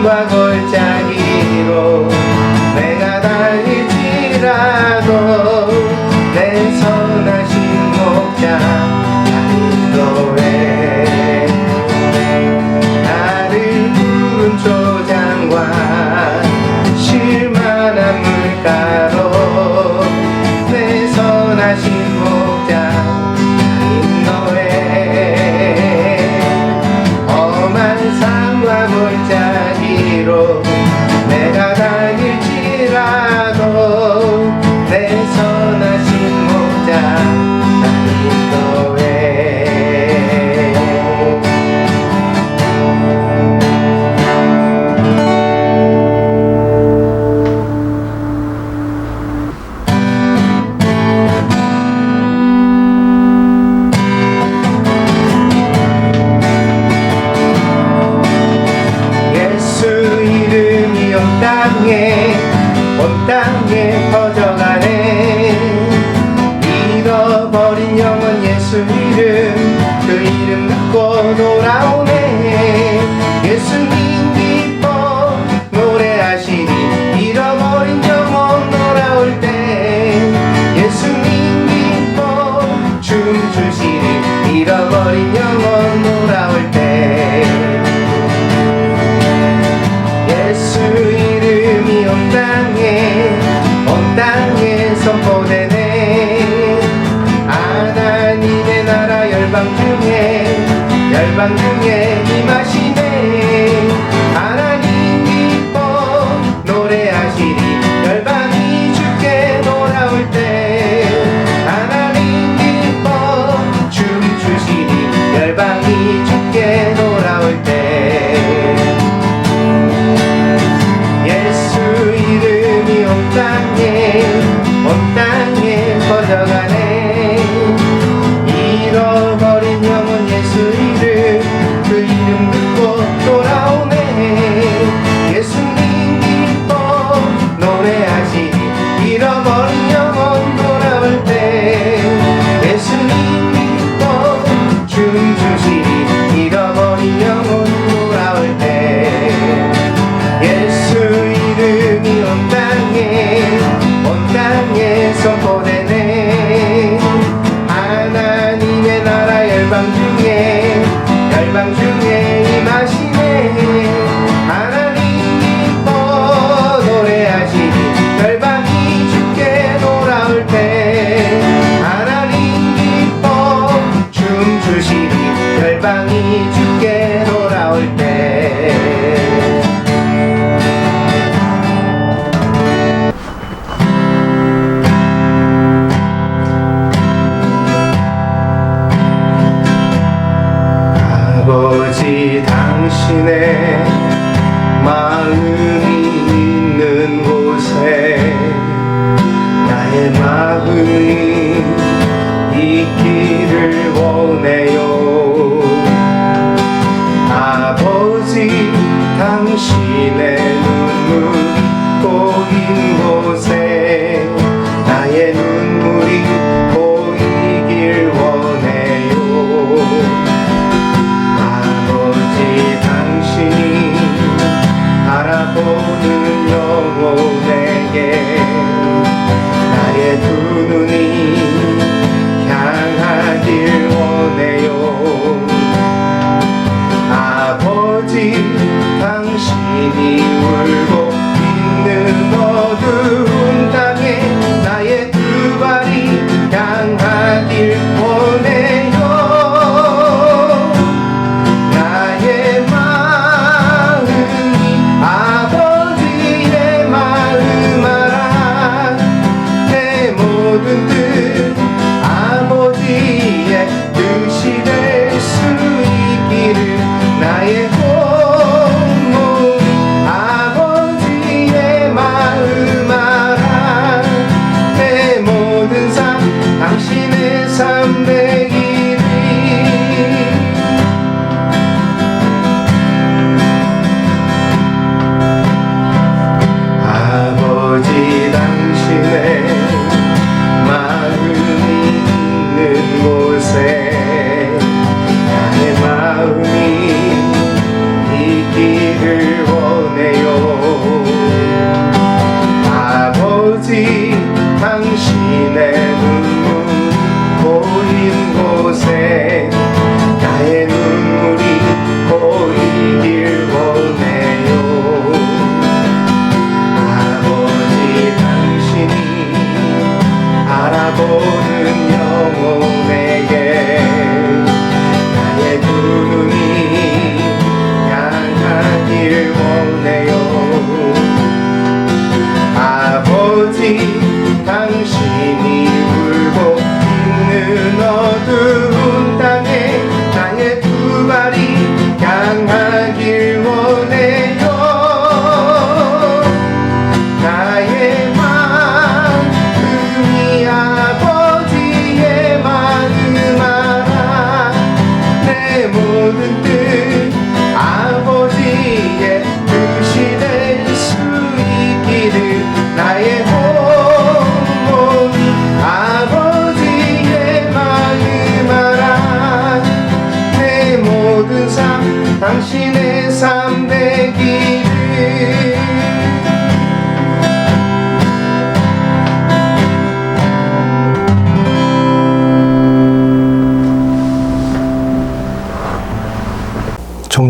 산과 골짜기로 내가 달릴지라도 내 선하신 목자 나 인도해. 나를 푸른 초장과 쉴만한 물가로 내 선하신 목자 나 인도해. 험한 산과 골짜기로 내가 달릴지라도 내 선하신 목자 나 인도해. 예수 이름이 온 땅에 퍼져가네. 잃어버린 영혼 예수 이름, 그 이름 듣고 돌아오네. 예수님 기뻐 노래하시리. 잃어버린 영혼 돌아올 때 예수님 기뻐 춤추시리. 잃어버린 영혼 돌아올 때 예수 이름이 온 땅에 선포되네. 하나님의 나라 열방 중에 임하시네. 하나님 기뻐 노래하시리. 열방이 주께 돌아올 때 하나님 기뻐 춤추시리. 열방이 주께 돌아올 때 예수 이름이 온 땅에 퍼져가네. 잃어버린 영혼 예수 이름, 그 이름 듣고 돌아오네. 예수님 기뻐 노래하시리. 잃어버린 영혼 돌아올 때 예수님 기뻐 춤추시리. 잃어버린 영혼 돌아올 때 예수 이름이 온 땅에 선포되네. 하나님의 나라 열방 중에 임하시네. 하나님 기뻐 노래하시리. 열방이 주께 돌아올 때 하나님 기뻐 춤추시리. 열방이 주께 돌아올 때 아버지 당신의 마음이 있는 곳에 나의 마음이 있기를 원해요. 아버지 당신의 눈물이 고인 곳에 나의 눈물이 보이길 원해요. 아버지 당신이 바라보는 영혼에게 나의 두 눈이 향하길 원해요. 아버지 당신이 울고 있는 어두운 땅에 나의 두 발이 향하길 원해요. 나의 마음이 아버지의 마음 알아. 내 모든 뜻 아버지의 뜻이 될 수 있기를 나의 온 몸이 아버지의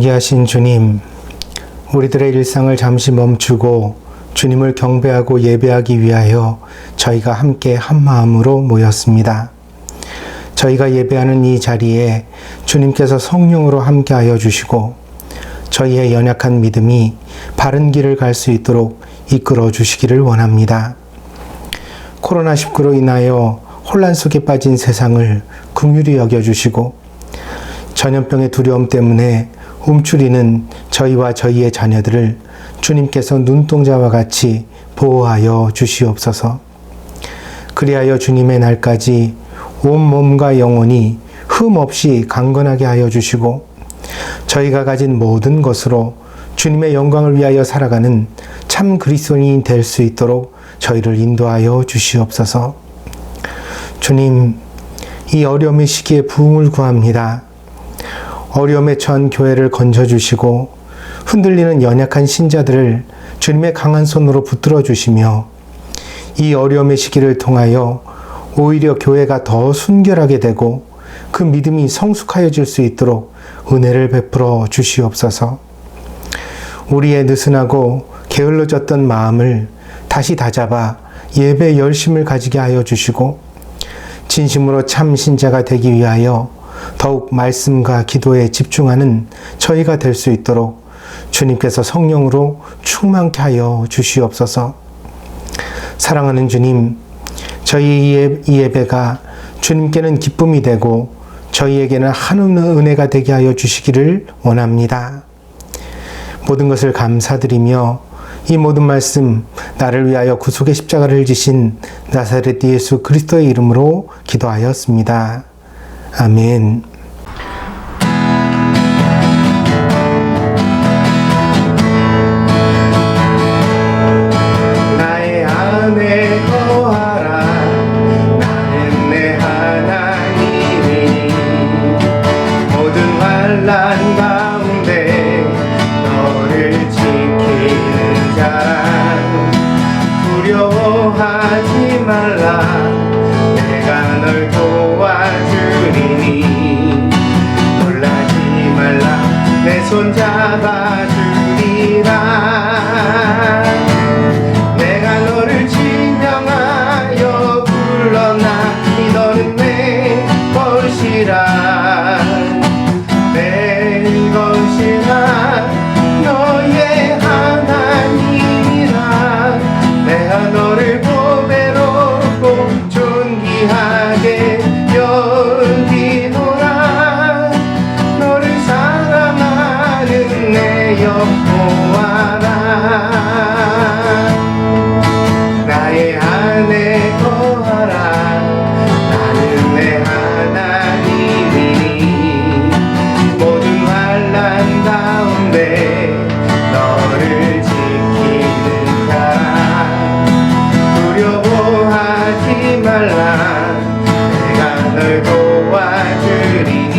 존귀하신 주님, 우리들의 일상을 잠시 멈추고 주님을 경배하고 예배하기 위하여 저희가 함께 한 마음으로 모였습니다. 저희가 예배하는 이 자리에 주님께서 성령으로 함께하여 주시고 저희의 연약한 믿음이 바른 길을 갈 수 있도록 이끌어 주시기를 원합니다. 코로나19로 인하여 혼란 속에 빠진 세상을 긍휼히 여겨주시고 전염병의 두려움 때문에 움츠리는 저희와 저희의 자녀들을 주님께서 눈동자와 같이 보호하여 주시옵소서. 그리하여 주님의 날까지 온 몸과 영혼이 흠 없이 강건하게 하여 주시고 저희가 가진 모든 것으로 주님의 영광을 위하여 살아가는 참 그리스도인이 될 수 있도록 저희를 인도하여 주시옵소서. 주님, 이 어려움의 시기에 부흥을 구합니다. 어려움에 처한 교회를 건져주시고 흔들리는 연약한 신자들을 주님의 강한 손으로 붙들어 주시며 이 어려움의 시기를 통하여 오히려 교회가 더 순결하게 되고 그 믿음이 성숙하여질 수 있도록 은혜를 베풀어 주시옵소서. 우리의 느슨하고 게을러졌던 마음을 다시 다잡아 예배 열심을 가지게 하여 주시고 진심으로 참 신자가 되기 위하여 더욱 말씀과 기도에 집중하는 저희가 될 수 있도록 주님께서 성령으로 충만케 하여 주시옵소서. 사랑하는 주님, 저희 이 예배가 주님께는 기쁨이 되고 저희에게는 한없는 은혜가 되게 하여 주시기를 원합니다. 모든 것을 감사드리며 이 모든 말씀 나를 위하여 구속의 십자가를 지신 나사렛 예수 그리스도의 이름으로 기도하였습니다. 아멘. 나의 안에 거하라. 나는 내 하나님이니 모든 환난 가운데 너를 지키는 자라. 두려워하지 말라. 내가 널 도와주리니 놀라지 말라. 내 손 잡아주리라. 내가 너를 진정하여 불러나니 너는 내 것이라. 내 것이라. 너의 하나님이라. 내가 너를 보배롭고 존귀하게 여기노라. 너를 사랑하는 내 여호와라. 나의 안에 거하라. 나는 내 하나님이니 모든 환난 가운데 너를 지키는 자라. 두려워하지 말라. 내가 널 도와주리니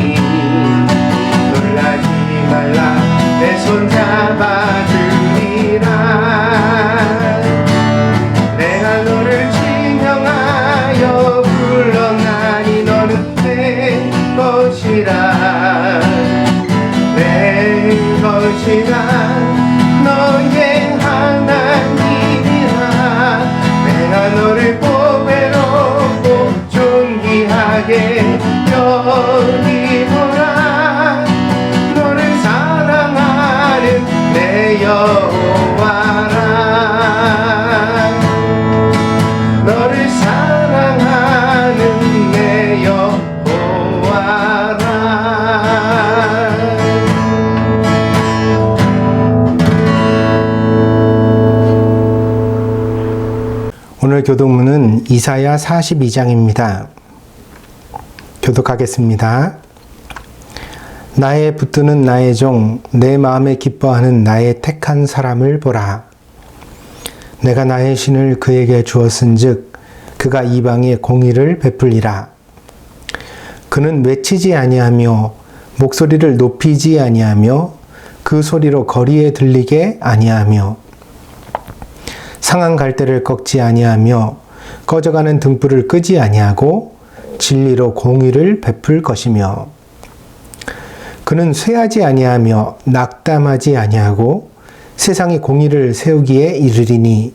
놀라지 말라. 내 손 잡아주리라. 내가 너를 진정하여 불러나니 너는 내 것이라. 내 것이라. 너의 하나님이라. 내가 너를 보배롭고 존귀하게 여기노라. 너를 사랑하는 내 여호와라. 너를 사랑하는 내 여호와라. 오늘 교독문은 이사야 42장입니다. 교독하겠습니다. 나의 붙드는 나의 종, 내 마음에 기뻐하는 나의 택한 사람을 보라. 내가 나의 신을 그에게 주었은즉 그가 이방에 공의를 베풀리라. 그는 외치지 아니하며 목소리를 높이지 아니하며 그 소리로 거리에 들리게 아니하며 상한 갈대를 꺾지 아니하며 꺼져가는 등불을 끄지 아니하고 진리로 공의를 베풀 것이며 그는 쇠하지 아니하며 낙담하지 아니하고 세상의 공의를 세우기에 이르리니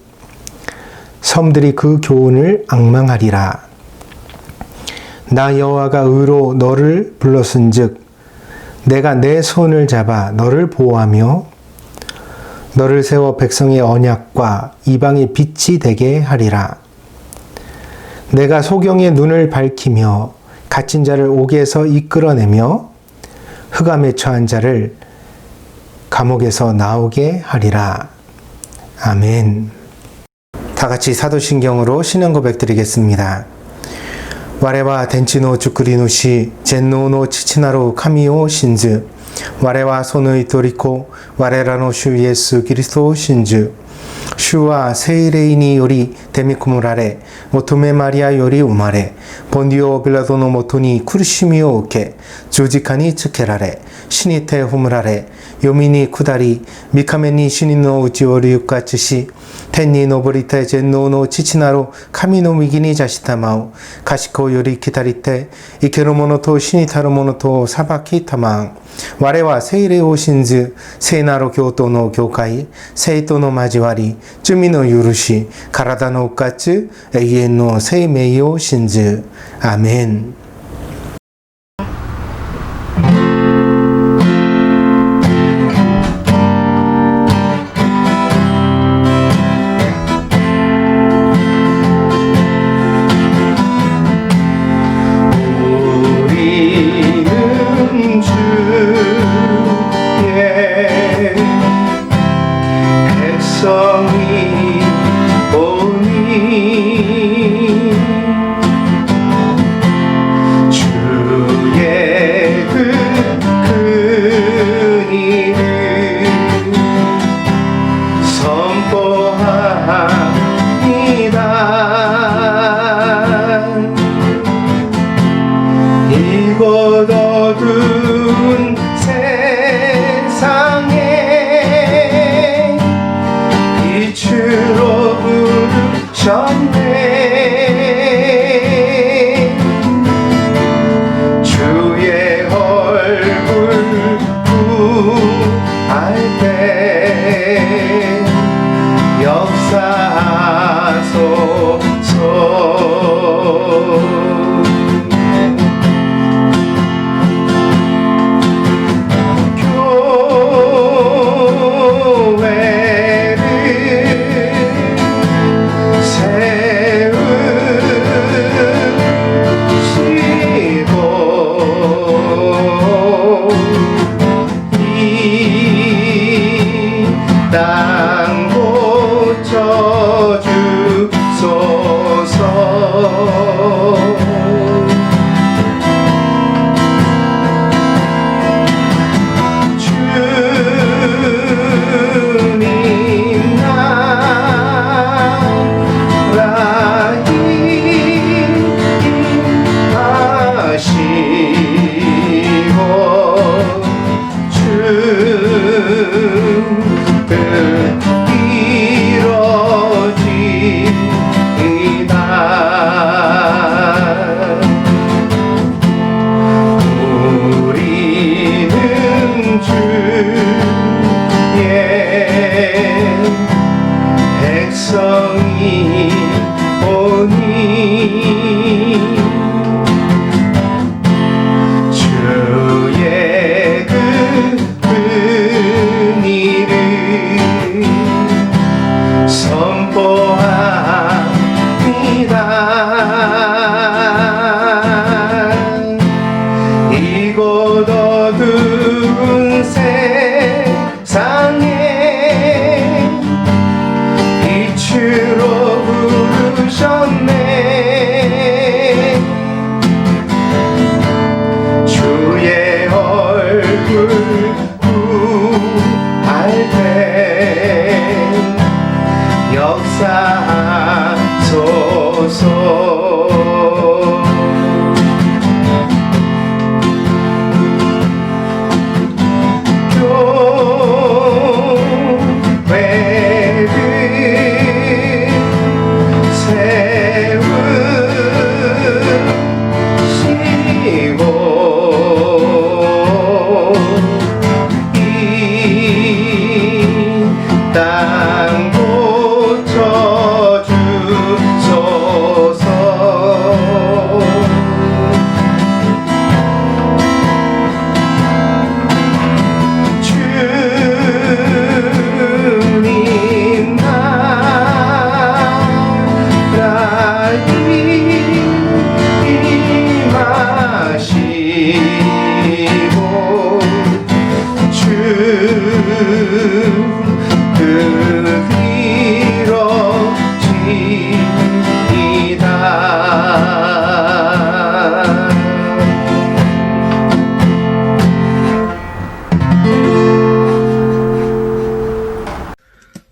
섬들이 그 교훈을 앙망하리라. 나 여호와가 의로 너를 불렀은즉 내가 내 손을 잡아 너를 보호하며 너를 세워 백성의 언약과 이방의 빛이 되게 하리라. 내가 소경의 눈을 밝히며 갇힌 자를 옥에서 이끌어내며 흑암에 처한 자를 감옥에서 나오게 하리라. 아멘. 다 같이 사도신경으로 신앙 고백 드리겠습니다. 와레와 덴치노 주크리노시 젠노노 치치나로 카미오 신즈 와레와 소노이 도리코 와레라노 슈 예수 그리스도 신즈 슈와 세이레이니 요리 데미코무라레 오토메 마리아 요리 우마레 본디오 빌라도노 모토니 쿠르시미오 오케 조지카니 츠케라레 시니테 후무라레 요미니 쿠다리 미카메니 시니노 우지오리 유카츠시 텐니 노보리테 젠노노 치치나로 카미노 미기니 자시타마오 가시코 요리 기타리테 이케로모노토 시니타로모노토 사바키 타망 와레와 세이레오 신즈 세나로 교토노 교카이 세이토노 마지와리 쯔미노 유루시 가라다노 우카츠 에이엔노 세이메이오 신즈 아멘. 이곳 어두운 세상에 빛으로 부르셨네. 주의 얼굴 구할 때 역사하소서. 땅 고쳐주소서. 주님 나라 임하시고 주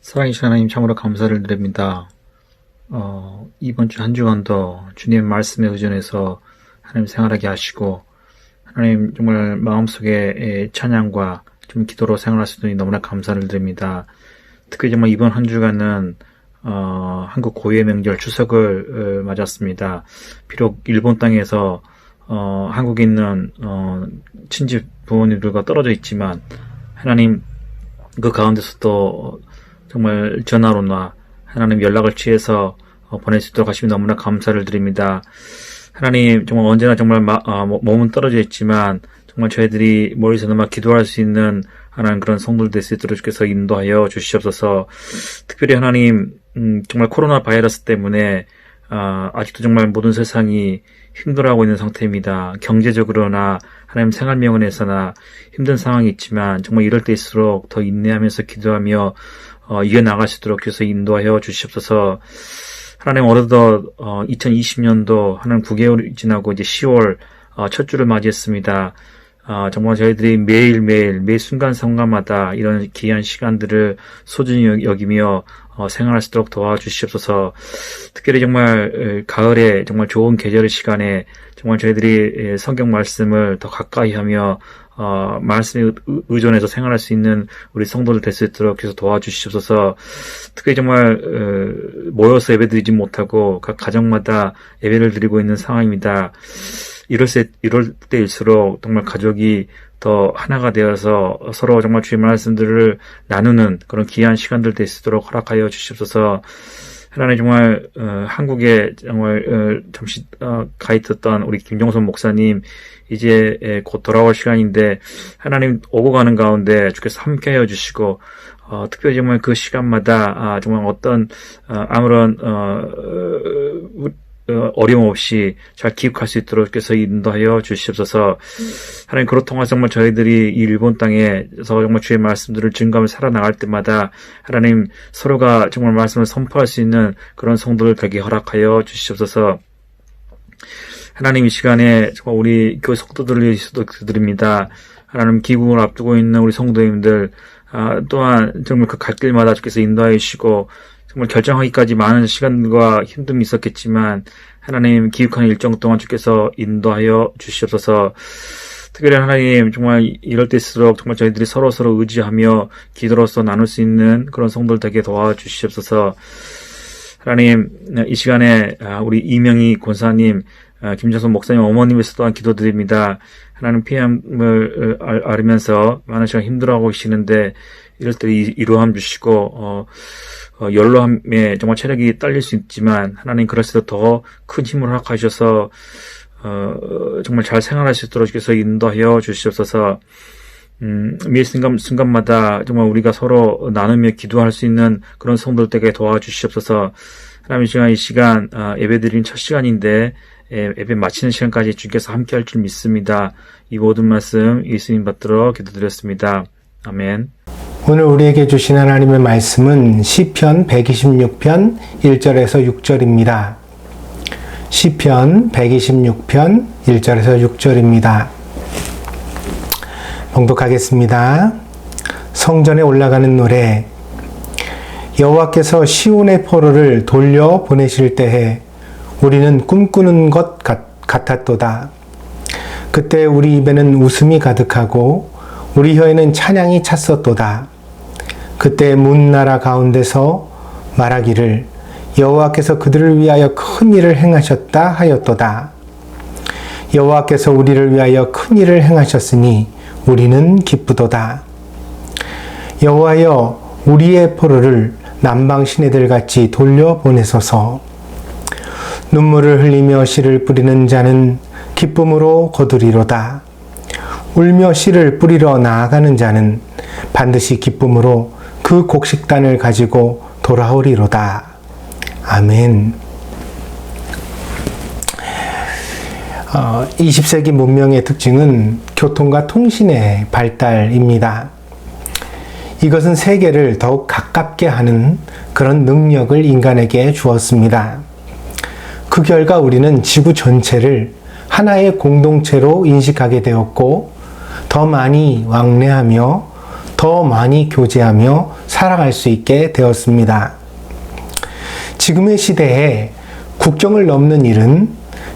살아계신 하나님 참으로 감사를 드립니다. 이번 주 한 주간도 주님의 말씀에 의존해서 하나님 생활하게 하시고 하나님 정말 마음속에 찬양과 좀 기도로 생활할 수 있으니 너무나 감사를 드립니다. 특히 정말 이번 한 주간은 한국 고유의 명절 추석을 맞았습니다. 비록 일본 땅에서 한국에 있는 친지 부모님들과 떨어져 있지만 하나님 그 가운데서도 정말 전화로나 하나님 연락을 취해서 보낼 수 있도록 하시면 너무나 감사를 드립니다. 하나님 정말 언제나 정말 몸은 떨어져 있지만 정말 저희들이 머리에서만 기도할 수 있는 하나님 그런 성도들 될 수 있도록 주께서 인도하여 주시옵소서. 특별히 하나님 정말 코로나 바이러스 때문에 아직도 정말 모든 세상이 힘들어하고 있는 상태입니다. 경제적으로나 하나님 생활 면에서나 힘든 상황이 있지만 정말 이럴 때일수록 더 인내하면서 기도하며 이겨나갈 수 있도록 주께서 인도하여 주시옵소서. 하나님 어느덧 2020년도 하나님 9개월이 지나고 이제 10월 첫 주를 맞이했습니다. 정말 저희들이 매일매일 매 순간순간마다 이런 귀한 시간들을 소중히 여기며 생활할 수 있도록 도와주시옵소서. 특별히 정말 가을에 정말 좋은 계절의 시간에 정말 저희들이 성경 말씀을 더 가까이 하며 말씀에 의존해서 생활할 수 있는 우리 성도들 될 수 있도록 계속 도와주시옵소서. 특히 정말 모여서 예배드리지 못하고 각 가정마다 예배를 드리고 있는 상황입니다. 이럴 때일수록 정말 가족이 더 하나가 되어서 서로 정말 주의 말씀들을 나누는 그런 귀한 시간들 될 수 있도록 허락하여 주시옵소서. 하나님 정말 한국에 정말 잠시 가 있었던 우리 김종선 목사님 이제 곧 돌아올 시간인데 하나님 오고 가는 가운데 주께서 함께하여 주시고 특별히 정말 그 시간마다 정말 어떤 아무런 어려움 없이 잘 기억할 수 있도록 주께서 인도하여 주시옵소서. 하나님 그로 통해서 정말 저희들이 이 일본 땅에서 정말 주의 말씀들을 증거하며 살아나갈 때마다 하나님 서로가 정말 말씀을 선포할 수 있는 그런 성도를 되게 허락하여 주시옵소서. 하나님 이 시간에 정말 우리 교회 성도들을 위해서도 드립니다. 하나님 귀국을 앞두고 있는 우리 성도님들 또한 정말 그 갈 길마다 주께서 인도하여 주시고 정말 결정하기까지 많은 시간과 힘듦이 있었겠지만 하나님 기획하는 일정 동안 주께서 인도하여 주시옵소서. 특별히 하나님 정말 이럴 때일수록 정말 저희들이 서로 의지하며 기도로서 나눌 수 있는 그런 성도들 되게 도와주시옵소서. 하나님 이 시간에 우리 이명희 권사님 김정선 목사님 어머님에서 또한 기도드립니다. 하나님 피함을 앓으면서 많은 시간 힘들어하고 계시는데 이럴 때 이루함 주시고 연로함에 정말 체력이 딸릴 수 있지만 하나님 그럴수록 더 큰 힘을 허락하셔서 정말 잘 생활할 수 있도록 주께서 인도하여 주시옵소서. 매 순간마다 정말 우리가 서로 나누며 기도할 수 있는 그런 성도들에게 도와주시옵소서. 하나님 이 시간 예배드린 첫 시간인데 예배 마치는 시간까지 주께서 함께 할 줄 믿습니다. 이 모든 말씀 예수님 받들어 기도드렸습니다. 아멘. 오늘 우리에게 주신 하나님의 말씀은 시편 126편 1절에서 6절입니다. 시편 126편 1절에서 6절입니다. 봉독하겠습니다. 성전에 올라가는 노래. 여호와께서 시온의 포로를 돌려 보내실 때에 우리는 꿈꾸는 것 같았도다. 그때 우리 입에는 웃음이 가득하고 우리 혀에는 찬양이 찼었도다. 그때 문나라 가운데서 말하기를 여호와께서 그들을 위하여 큰 일을 행하셨다 하였도다. 여호와께서 우리를 위하여 큰 일을 행하셨으니 우리는 기쁘도다. 여호와여 우리의 포로를 남방 시내들 같이 돌려보내소서. 눈물을 흘리며 씨를 뿌리는 자는 기쁨으로 거두리로다. 울며 씨를 뿌리러 나아가는 자는 반드시 기쁨으로 그 곡식단을 가지고 돌아오리로다. 아멘. 20세기 문명의 특징은 교통과 통신의 발달입니다. 이것은 세계를 더욱 가깝게 하는 그런 능력을 인간에게 주었습니다. 그 결과 우리는 지구 전체를 하나의 공동체로 인식하게 되었고 더 많이 왕래하며 더 많이 교제하며 살아갈 수 있게 되었습니다. 지금의 시대에 국경을 넘는 일은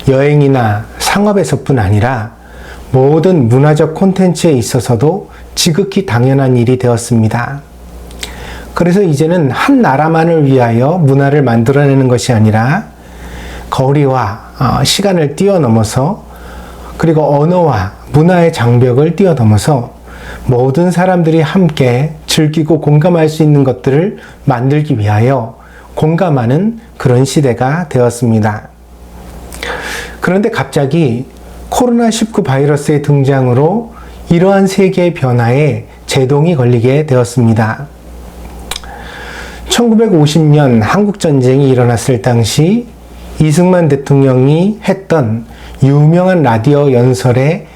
여행이나 상업에서뿐 아니라 모든 문화적 콘텐츠에 있어서도 지극히 당연한 일이 되었습니다. 그래서 이제는 한 나라만을 위하여 문화를 만들어내는 것이 아니라 거리와 시간을 뛰어넘어서 그리고 언어와 문화의 장벽을 뛰어넘어서 모든 사람들이 함께 즐기고 공감할 수 있는 것들을 만들기 위하여 공감하는 그런 시대가 되었습니다. 그런데 갑자기 코로나19 바이러스의 등장으로 이러한 세계의 변화에 제동이 걸리게 되었습니다. 1950년 한국전쟁이 일어났을 당시 이승만 대통령이 했던 유명한 라디오 연설의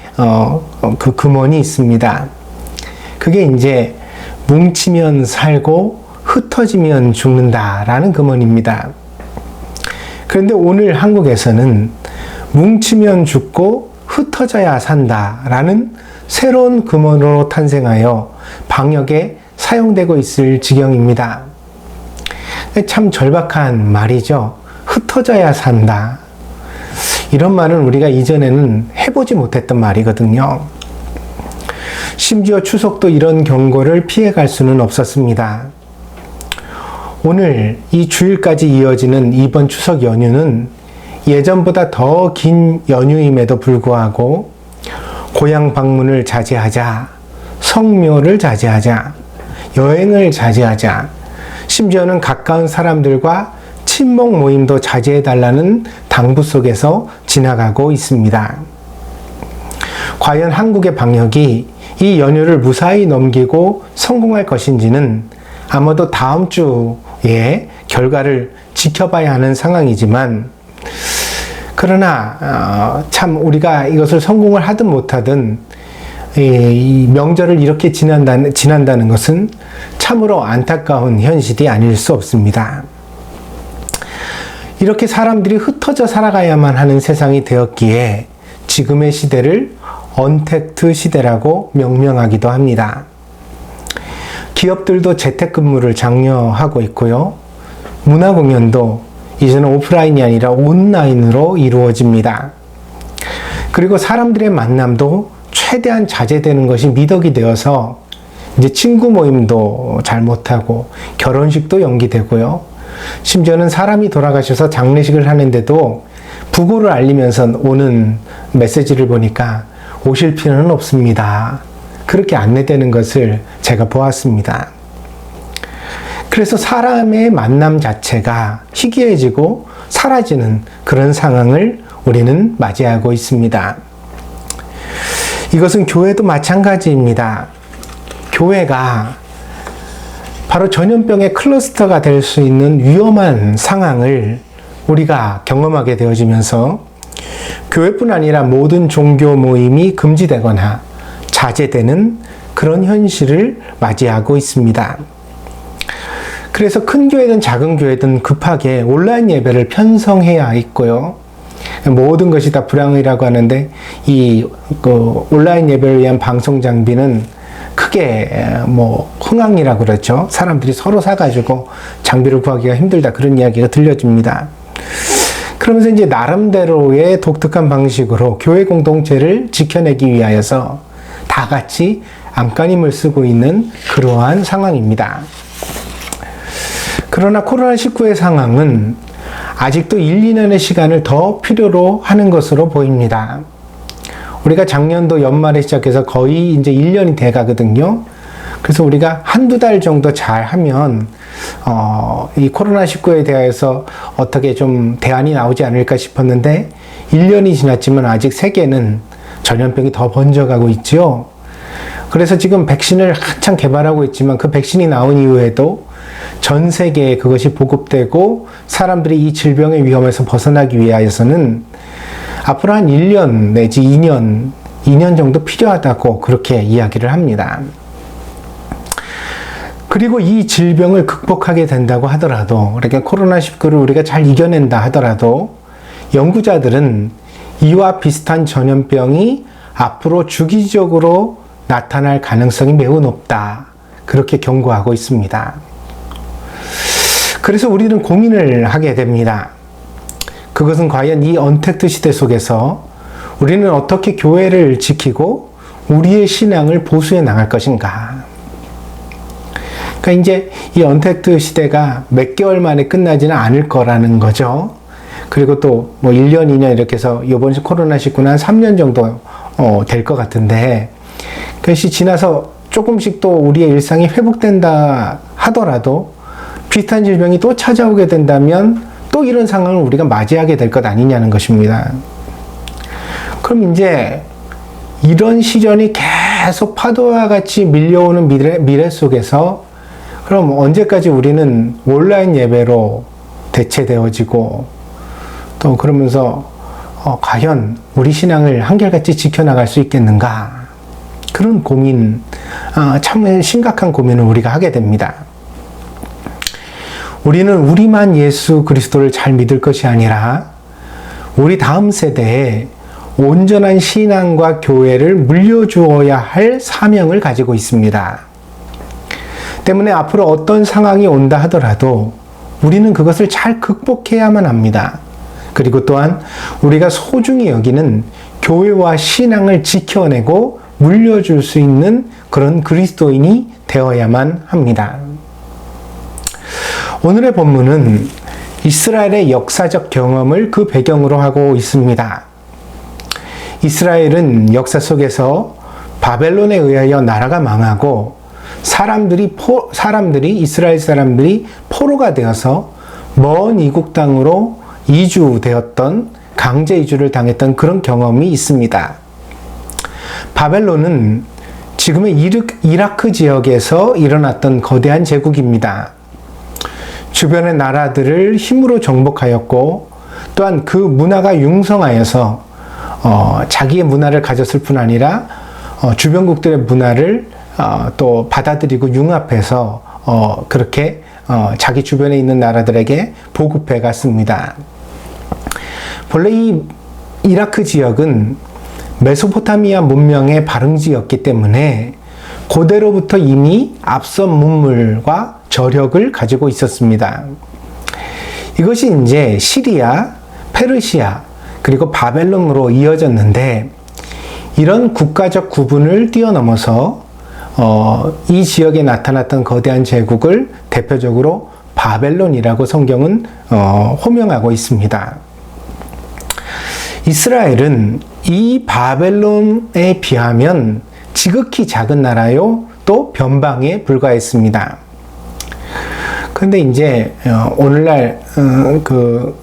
그 금언이 있습니다. 그게 이제 뭉치면 살고 흩어지면 죽는다라는 금언입니다. 그런데 오늘 한국에서는 뭉치면 죽고 흩어져야 산다라는 새로운 금언으로 탄생하여 방역에 사용되고 있을 지경입니다. 참 절박한 말이죠. 흩어져야 산다. 이런 말은 우리가 이전에는 해보지 못했던 말이거든요. 심지어 추석도 이런 경고를 피해갈 수는 없었습니다. 오늘 이 주일까지 이어지는 이번 추석 연휴는 예전보다 더 긴 연휴임에도 불구하고 고향 방문을 자제하자, 성묘를 자제하자, 여행을 자제하자, 심지어는 가까운 사람들과 친목 모임도 자제해달라는 당부 속에서 지나가고 있습니다. 과연 한국의 방역이 이 연휴를 무사히 넘기고 성공할 것인지는 아마도 다음 주에 결과를 지켜봐야 하는 상황이지만, 그러나 참 우리가 이것을 성공을 하든 못하든 이 명절을 이렇게 지난다는 것은 참으로 안타까운 현실이 아닐 수 없습니다. 이렇게 사람들이 흩어져 살아가야만 하는 세상이 되었기에 지금의 시대를 언택트 시대라고 명명하기도 합니다. 기업들도 재택근무를 장려하고 있고요. 문화공연도 이제는 오프라인이 아니라 온라인으로 이루어집니다. 그리고 사람들의 만남도 최대한 자제되는 것이 미덕이 되어서 이제 친구 모임도 잘 못하고 결혼식도 연기되고요. 심지어는 사람이 돌아가셔서 장례식을 하는데도 부고를 알리면서 오는 메시지를 보니까 오실 필요는 없습니다. 그렇게 안내되는 것을 제가 보았습니다. 그래서 사람의 만남 자체가 희귀해지고 사라지는 그런 상황을 우리는 맞이하고 있습니다. 이것은 교회도 마찬가지입니다. 교회가 바로 전염병의 클러스터가 될 수 있는 위험한 상황을 우리가 경험하게 되어지면서 교회뿐 아니라 모든 종교 모임이 금지되거나 자제되는 그런 현실을 맞이하고 있습니다. 그래서 큰 교회든 작은 교회든 급하게 온라인 예배를 편성해야 있고요. 모든 것이 다 불황이라고 하는데 이 온라인 예배를 위한 방송 장비는 크게 흥황이라고 그러죠. 사람들이 서로 사가지고 장비를 구하기가 힘들다, 그런 이야기가 들려집니다. 그러면서 이제 나름대로의 독특한 방식으로 교회 공동체를 지켜내기 위하여서 다 같이 안간힘을 쓰고 있는 그러한 상황입니다. 그러나 코로나19의 상황은 아직도 1, 2년의 시간을 더 필요로 하는 것으로 보입니다. 우리가 작년도 연말에 시작해서 거의 이제 1년이 돼 가거든요. 그래서 우리가 한두 달 정도 잘 하면 이 코로나19에 대해서 어떻게 좀 대안이 나오지 않을까 싶었는데 1년이 지났지만 아직 세계는 전염병이 더 번져가고 있죠. 그래서 지금 백신을 한창 개발하고 있지만 그 백신이 나온 이후에도 전 세계에 그것이 보급되고 사람들이 이 질병의 위험에서 벗어나기 위하여서는 앞으로 한 1년 내지 2년 정도 필요하다고 그렇게 이야기를 합니다. 그리고 이 질병을 극복하게 된다고 하더라도, 그러니까 코로나19를 우리가 잘 이겨낸다 하더라도 연구자들은 이와 비슷한 전염병이 앞으로 주기적으로 나타날 가능성이 매우 높다, 그렇게 경고하고 있습니다. 그래서 우리는 고민을 하게 됩니다. 그것은 과연 이 언택트 시대 속에서 우리는 어떻게 교회를 지키고 우리의 신앙을 보수해 나갈 것인가? 그러니까 이제 이 언택트 시대가 몇 개월 만에 끝나지는 않을 거라는 거죠. 그리고 또 뭐 1년, 2년 이렇게 해서 이번 코로나19는 한 3년 정도 될 것 같은데, 그것이 지나서 조금씩 또 우리의 일상이 회복된다 하더라도 비슷한 질병이 또 찾아오게 된다면 또 이런 상황을 우리가 맞이하게 될 것 아니냐는 것입니다. 그럼 이제 이런 시련이 계속 파도와 같이 밀려오는 미래 속에서 그럼 언제까지 우리는 온라인 예배로 대체되어지고 또 그러면서 과연 우리 신앙을 한결같이 지켜나갈 수 있겠는가? 그런 고민, 참 심각한 고민을 우리가 하게 됩니다. 우리는 우리만 예수 그리스도를 잘 믿을 것이 아니라 우리 다음 세대에 온전한 신앙과 교회를 물려주어야 할 사명을 가지고 있습니다. 때문에 앞으로 어떤 상황이 온다 하더라도 우리는 그것을 잘 극복해야만 합니다. 그리고 또한 우리가 소중히 여기는 교회와 신앙을 지켜내고 물려줄 수 있는 그런 그리스도인이 되어야만 합니다. 오늘의 본문은 이스라엘의 역사적 경험을 그 배경으로 하고 있습니다. 이스라엘은 역사 속에서 바벨론에 의하여 나라가 망하고 이스라엘 사람들이 포로가 되어서 먼 이국 땅으로 이주되었던, 강제 이주를 당했던 그런 경험이 있습니다. 바벨론은 지금의 이라크 지역에서 일어났던 거대한 제국입니다. 주변의 나라들을 힘으로 정복하였고 또한 그 문화가 융성하여서 자기의 문화를 가졌을 뿐 아니라 주변국들의 문화를 또 받아들이고 융합해서 그렇게 자기 주변에 있는 나라들에게 보급해 갔습니다. 본래 이 이라크 지역은 메소포타미아 문명의 발흥지였기 때문에 고대로부터 이미 앞선 문물과 저력을 가지고 있었습니다. 이것이 이제 시리아, 페르시아, 그리고 바벨론으로 이어졌는데 이런 국가적 구분을 뛰어넘어서 이 지역에 나타났던 거대한 제국을 대표적으로 바벨론이라고 성경은 호명하고 있습니다. 이스라엘은 이 바벨론에 비하면 지극히 작은 나라요, 또 변방에 불과했습니다. 그런데 이제 오늘날 그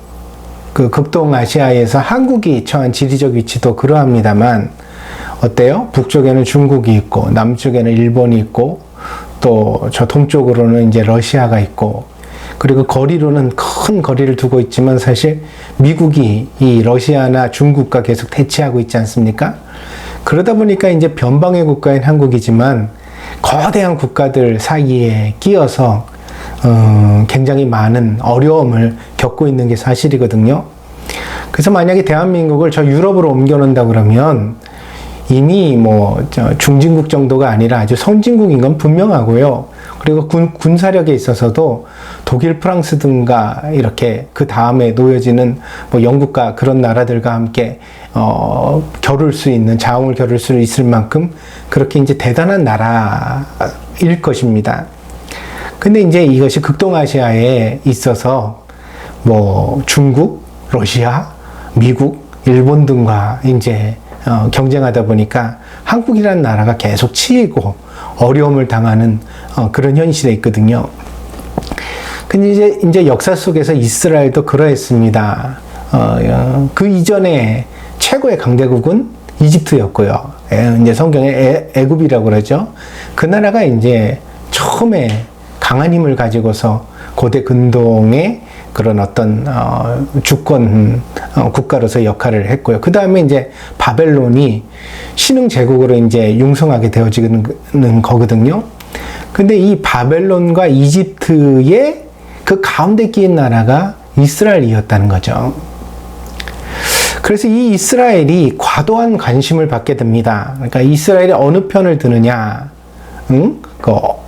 극동아시아에서 한국이 처한 지리적 위치도 그러합니다만 어때요? 북쪽에는 중국이 있고 남쪽에는 일본이 있고 또 저 동쪽으로는 이제 러시아가 있고 그리고 거리로는 큰 거리를 두고 있지만 사실 미국이 이 러시아나 중국과 계속 대치하고 있지 않습니까? 그러다 보니까 이제 변방의 국가인 한국이지만 거대한 국가들 사이에 끼어서 굉장히 많은 어려움을 겪고 있는 게 사실이거든요. 그래서 만약에 대한민국을 저 유럽으로 옮겨놓는다 그러면 이미 중진국 정도가 아니라 아주 선진국인 건 분명하고요. 그리고 군사력에 있어서도 독일, 프랑스 등과 이렇게 그 다음에 놓여지는 영국과 그런 나라들과 함께 자웅을 겨룰 수 있을 만큼 그렇게 이제 대단한 나라일 것입니다. 근데 이제 이것이 극동아시아에 있어서 중국, 러시아, 미국, 일본 등과 이제 경쟁하다 보니까 한국이라는 나라가 계속 치이고 어려움을 당하는 그런 현실에 있거든요. 근데 이제 역사 속에서 이스라엘도 그러했습니다. 그 이전에 최고의 강대국은 이집트였고요. 이제 성경에 애굽이라고 그러죠. 그 나라가 이제 처음에 강한 힘을 가지고서 고대 근동의 그런 어떤 주권 국가로서 역할을 했고요. 그 다음에 이제 바벨론이 신흥 제국으로 이제 융성하게 되어지는 거거든요. 근데 이 바벨론과 이집트의 그 가운데 끼인 나라가 이스라엘이었다는 거죠. 그래서 이 이스라엘이 과도한 관심을 받게 됩니다. 그러니까 이스라엘이 어느 편을 드느냐,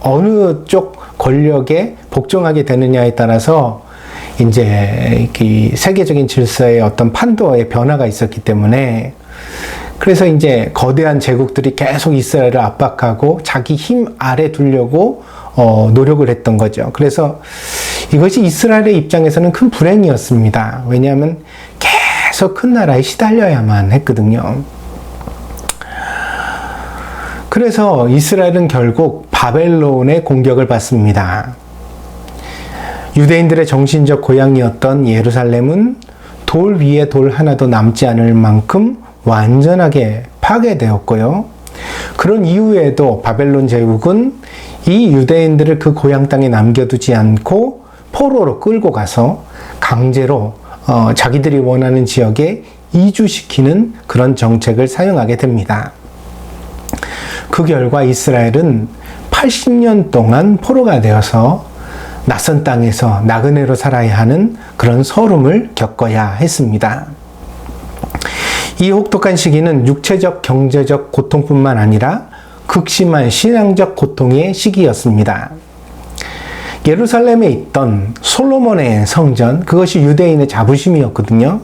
어느 쪽 권력에 복종하게 되느냐에 따라서 이제 이 세계적인 질서의 어떤 판도의 변화가 있었기 때문에, 그래서 이제 거대한 제국들이 계속 이스라엘을 압박하고 자기 힘 아래 두려고 노력을 했던 거죠. 그래서 이것이 이스라엘의 입장에서는 큰 불행이었습니다. 왜냐하면 계속 큰 나라에 시달려야만 했거든요. 그래서 이스라엘은 결국 바벨론의 공격을 받습니다. 유대인들의 정신적 고향이었던 예루살렘은 돌 위에 돌 하나도 남지 않을 만큼 완전하게 파괴되었고요. 그런 이후에도 바벨론 제국은 이 유대인들을 그 고향 땅에 남겨두지 않고 포로로 끌고 가서 강제로 자기들이 원하는 지역에 이주시키는 그런 정책을 사용하게 됩니다. 그 결과 이스라엘은 80년 동안 포로가 되어서 낯선 땅에서 나그네로 살아야 하는 그런 서름을 겪어야 했습니다. 이 혹독한 시기는 육체적, 경제적 고통뿐만 아니라 극심한 신앙적 고통의 시기였습니다. 예루살렘에 있던 솔로몬의 성전, 그것이 유대인의 자부심이었거든요.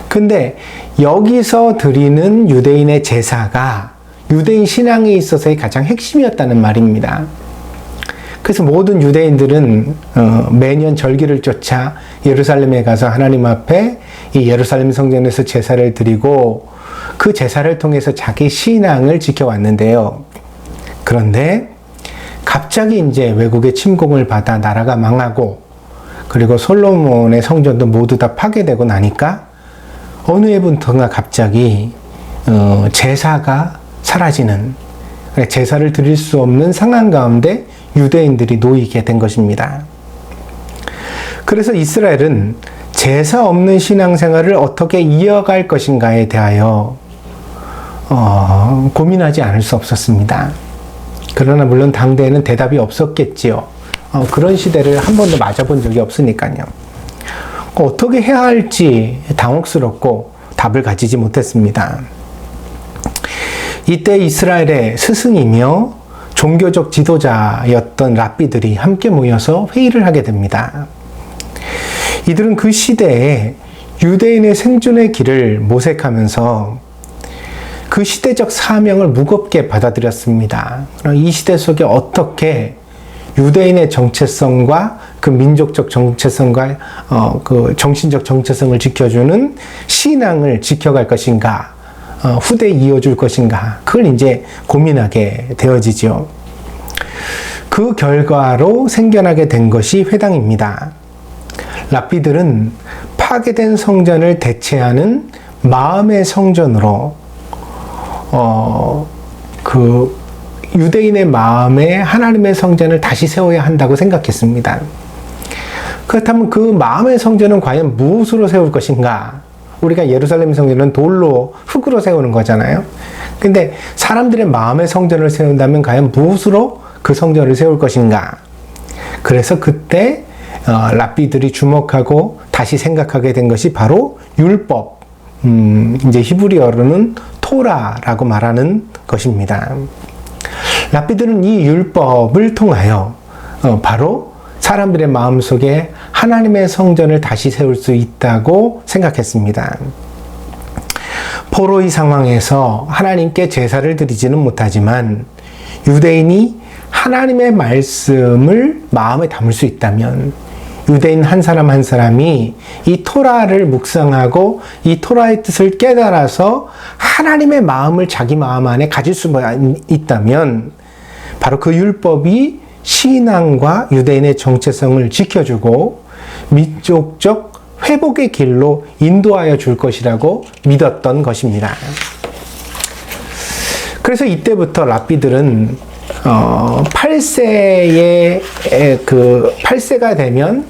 근데 여기서 드리는 유대인의 제사가 유대인 신앙에 있어서의 가장 핵심이었다는 말입니다. 그래서 모든 유대인들은 매년 절기를 쫓아 예루살렘에 가서 하나님 앞에 이 예루살렘 성전에서 제사를 드리고 그 제사를 통해서 자기 신앙을 지켜왔는데요. 그런데 갑자기 이제 외국의 침공을 받아 나라가 망하고, 그리고 솔로몬의 성전도 모두 다 파괴되고 나니까 어느 해부터가 갑자기 제사가 사라지는, 제사를 드릴 수 없는 상황 가운데 유대인들이 놓이게 된 것입니다. 그래서 이스라엘은 제사 없는 신앙생활을 어떻게 이어갈 것인가에 대하여 고민하지 않을 수 없었습니다. 그러나 물론 당대에는 대답이 없었겠지요. 그런 시대를 한 번도 맞아본 적이 없으니까요. 어떻게 해야 할지 당혹스럽고 답을 가지지 못했습니다. 이때 이스라엘의 스승이며 종교적 지도자였던 랍비들이 함께 모여서 회의를 하게 됩니다. 이들은 그 시대에 유대인의 생존의 길을 모색하면서 그 시대적 사명을 무겁게 받아들였습니다. 이 시대 속에 어떻게 유대인의 정체성과 그 민족적 정체성과 그 정신적 정체성을 지켜주는 신앙을 지켜갈 것인가, 후대에 이어줄 것인가, 그걸 이제 고민하게 되어지죠. 그 결과로 생겨나게 된 것이 회당입니다. 랍비들은 파괴된 성전을 대체하는 마음의 성전으로 그 유대인의 마음에 하나님의 성전을 다시 세워야 한다고 생각했습니다. 그렇다면 그 마음의 성전은 과연 무엇으로 세울 것인가? 우리가 예루살렘 성전은 돌로, 흙으로 세우는 거잖아요. 근데 사람들의 마음의 성전을 세운다면 과연 무엇으로 그 성전을 세울 것인가? 그래서 그때 랍비들이 주목하고 다시 생각하게 된 것이 바로 율법, 이제 히브리어로는 토라라고 말하는 것입니다. 랍비들은 이 율법을 통하여 바로 사람들의 마음속에 하나님의 성전을 다시 세울 수 있다고 생각했습니다. 포로의 상황에서 하나님께 제사를 드리지는 못하지만 유대인이 하나님의 말씀을 마음에 담을 수 있다면, 유대인 한 사람 한 사람이 이 토라를 묵상하고 이 토라의 뜻을 깨달아서 하나님의 마음을 자기 마음 안에 가질 수 있다면, 바로 그 율법이 신앙과 유대인의 정체성을 지켜주고 민족적 회복의 길로 인도하여 줄 것이라고 믿었던 것입니다. 그래서 이때부터 랍비들은 8세가 되면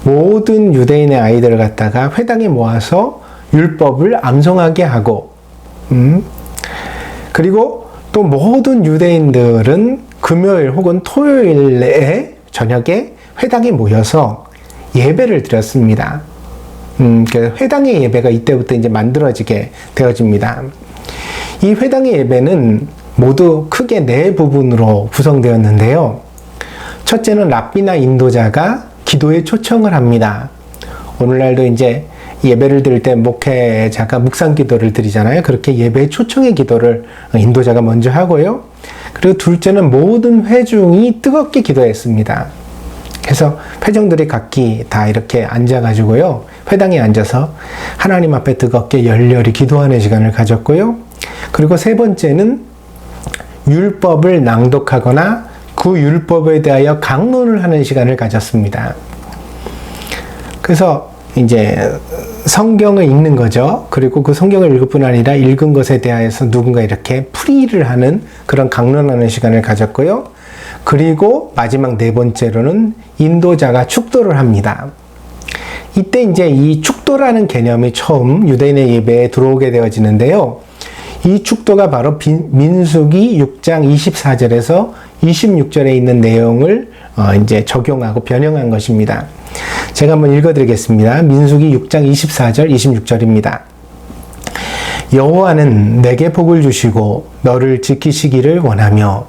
모든 유대인의 아이들을 갖다가 회당에 모아서 율법을 암송하게 하고, 그리고 또 모든 유대인들은 금요일 혹은 토요일에 저녁에 회당에 모여서 예배를 드렸습니다. 회당의 예배가 이때부터 이제 만들어지게 되어집니다. 이 회당의 예배는 모두 크게 네 부분으로 구성되었는데요. 첫째는 랍비나 인도자가 기도에 초청을 합니다. 오늘날도 이제 예배를 드릴 때 목회자가 묵상 기도를 드리잖아요. 그렇게 예배 초청의 기도를 인도자가 먼저 하고요. 그리고 둘째는 모든 회중이 뜨겁게 기도했습니다. 그래서 회중들이 각기 다 이렇게 앉아가지고요. 회당에 앉아서 하나님 앞에 뜨겁게 열렬히 기도하는 시간을 가졌고요. 그리고 세 번째는 율법을 낭독하거나 그 율법에 대하여 강론을 하는 시간을 가졌습니다. 그래서 이제 성경을 읽는 거죠. 그리고 그 성경을 읽을 뿐 아니라 읽은 것에 대하여서 누군가 이렇게 풀이를 하는 그런 강론하는 시간을 가졌고요. 그리고 마지막 네 번째로는 인도자가 축도를 합니다. 이때 이제 이 축도라는 개념이 처음 유대인의 예배에 들어오게 되어지는데요. 이 축도가 바로 민수기 6장 24절에서 26절에 있는 내용을 이제 적용하고 변형한 것입니다. 제가 한번 읽어드리겠습니다. 민수기 6장 24절, 26절입니다. 여호와는 내게 복을 주시고 너를 지키시기를 원하며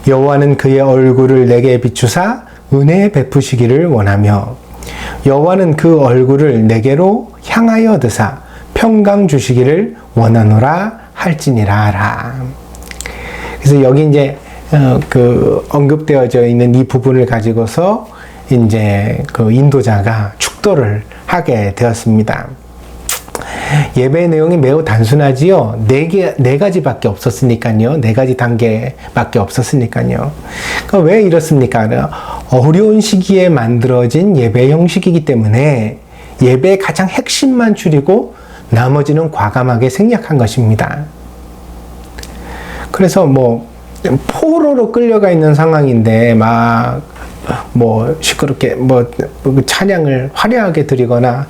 여호와는 그의 얼굴을 내게 비추사 은혜 베푸시기를 원하며 여호와는 그 얼굴을 내게로 향하여 드사 평강 주시기를 원하노라 할지니라 하라. 그래서 여기 이제 언급되어져 있는 이 부분을 가지고서 이제 그 인도자가 축도를 하게 되었습니다. 예배 내용이 매우 단순하지요. 네 가지밖에 없었으니까요. 네 가지 단계밖에 없었으니까요. 그러니까 왜 이렇습니까? 어려운 시기에 만들어진 예배 형식이기 때문에 예배의 가장 핵심만 줄이고 나머지는 과감하게 생략한 것입니다. 그래서 포로로 끌려가 있는 상황인데 시끄럽게 찬양을 화려하게 드리거나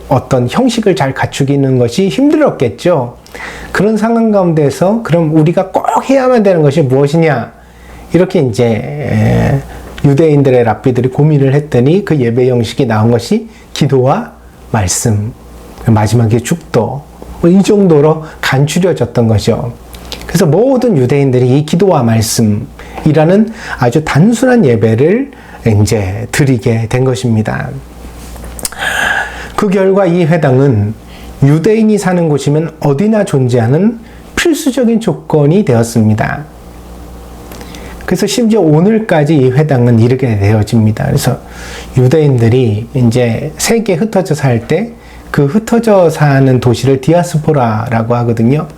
어떤 형식을 잘 갖추기는 것이 힘들었겠죠. 그런 상황 가운데서 그럼 우리가 꼭 해야만 되는 것이 무엇이냐? 이렇게 이제 유대인들의 랍비들이 고민을 했더니 그 예배 형식이 나온 것이 기도와 말씀, 마지막에 축도, 이 정도로 간추려졌던 거죠. 그래서 모든 유대인들이 이 기도와 말씀이라는 아주 단순한 예배를 이제 드리게 된 것입니다. 그 결과 이 회당은 유대인이 사는 곳이면 어디나 존재하는 필수적인 조건이 되었습니다. 그래서 심지어 오늘까지 이 회당은 이르게 되어집니다. 그래서 유대인들이 이제 세계에 흩어져 살 때 그 흩어져 사는 도시를 디아스포라라고 하거든요.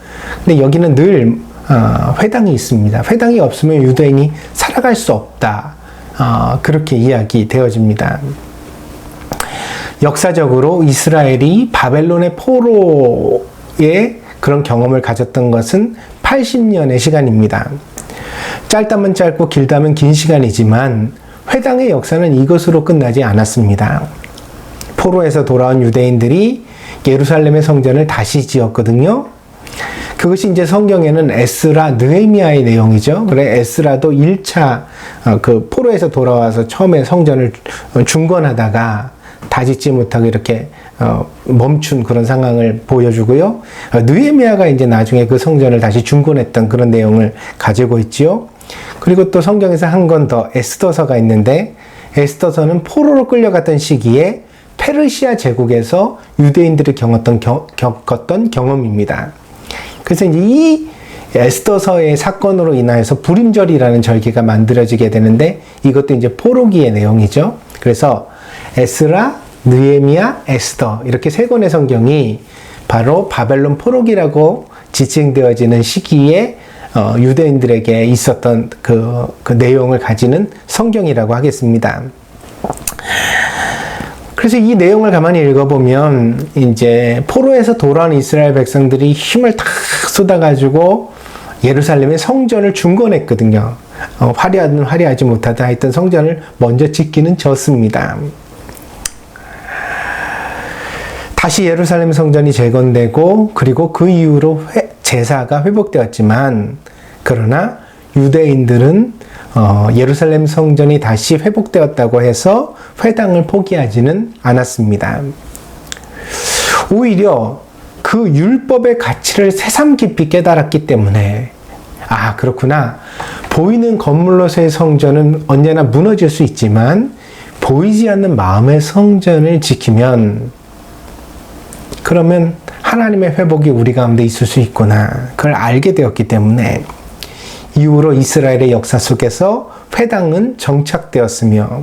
근데 여기는 늘 회당이 있습니다. 회당이 없으면 유대인이 살아갈 수 없다. 그렇게 이야기되어집니다. 역사적으로 이스라엘이 바벨론의 포로의 그런 경험을 가졌던 것은 80년의 시간입니다. 짧다면 짧고 길다면 긴 시간이지만 회당의 역사는 이것으로 끝나지 않았습니다. 포로에서 돌아온 유대인들이 예루살렘의 성전을 다시 지었거든요. 그것이 이제 성경에는 에스라, 느헤미야의 내용이죠. 그래 에스라도 1차 그 포로에서 돌아와서 처음에 성전을 중건하다가 다 짓지 못하고 이렇게 멈춘 그런 상황을 보여주고요. 느헤미야가 이제 나중에 그 성전을 다시 중건했던 그런 내용을 가지고 있지요. 그리고 또 성경에서 한 권 더 에스더서가 있는데 에스더서는 포로로 끌려갔던 시기에 페르시아 제국에서 유대인들이 겪었던 경험입니다. 그래서 이제 이 에스더서의 사건으로 인하여서 불임절이라는 절기가 만들어지게 되는데 이것도 이제 포로기의 내용이죠. 그래서 에스라, 느헤미야, 에스더 이렇게 세 권의 성경이 바로 바벨론 포로기라고 지칭되어지는 시기에 유대인들에게 있었던 그 내용을 가지는 성경이라고 하겠습니다. 그래서 이 내용을 가만히 읽어보면 이제 포로에서 돌아온 이스라엘 백성들이 힘을 다 쏟아가지고 예루살렘의 성전을 중건했거든요. 화려하든 화려하지 못하다 하여튼 성전을 먼저 짓기는 졌습니다. 다시 예루살렘 성전이 재건되고 그리고 그 이후로 제사가 회복되었지만 그러나 유대인들은 예루살렘 성전이 다시 회복되었다고 해서 회당을 포기하지는 않았습니다. 오히려 그 율법의 가치를 새삼 깊이 깨달았기 때문에 그렇구나. 보이는 건물로서의 성전은 언제나 무너질 수 있지만 보이지 않는 마음의 성전을 지키면 그러면 하나님의 회복이 우리 가운데 있을 수 있구나. 그걸 알게 되었기 때문에 이후로 이스라엘의 역사 속에서 회당은 정착되었으며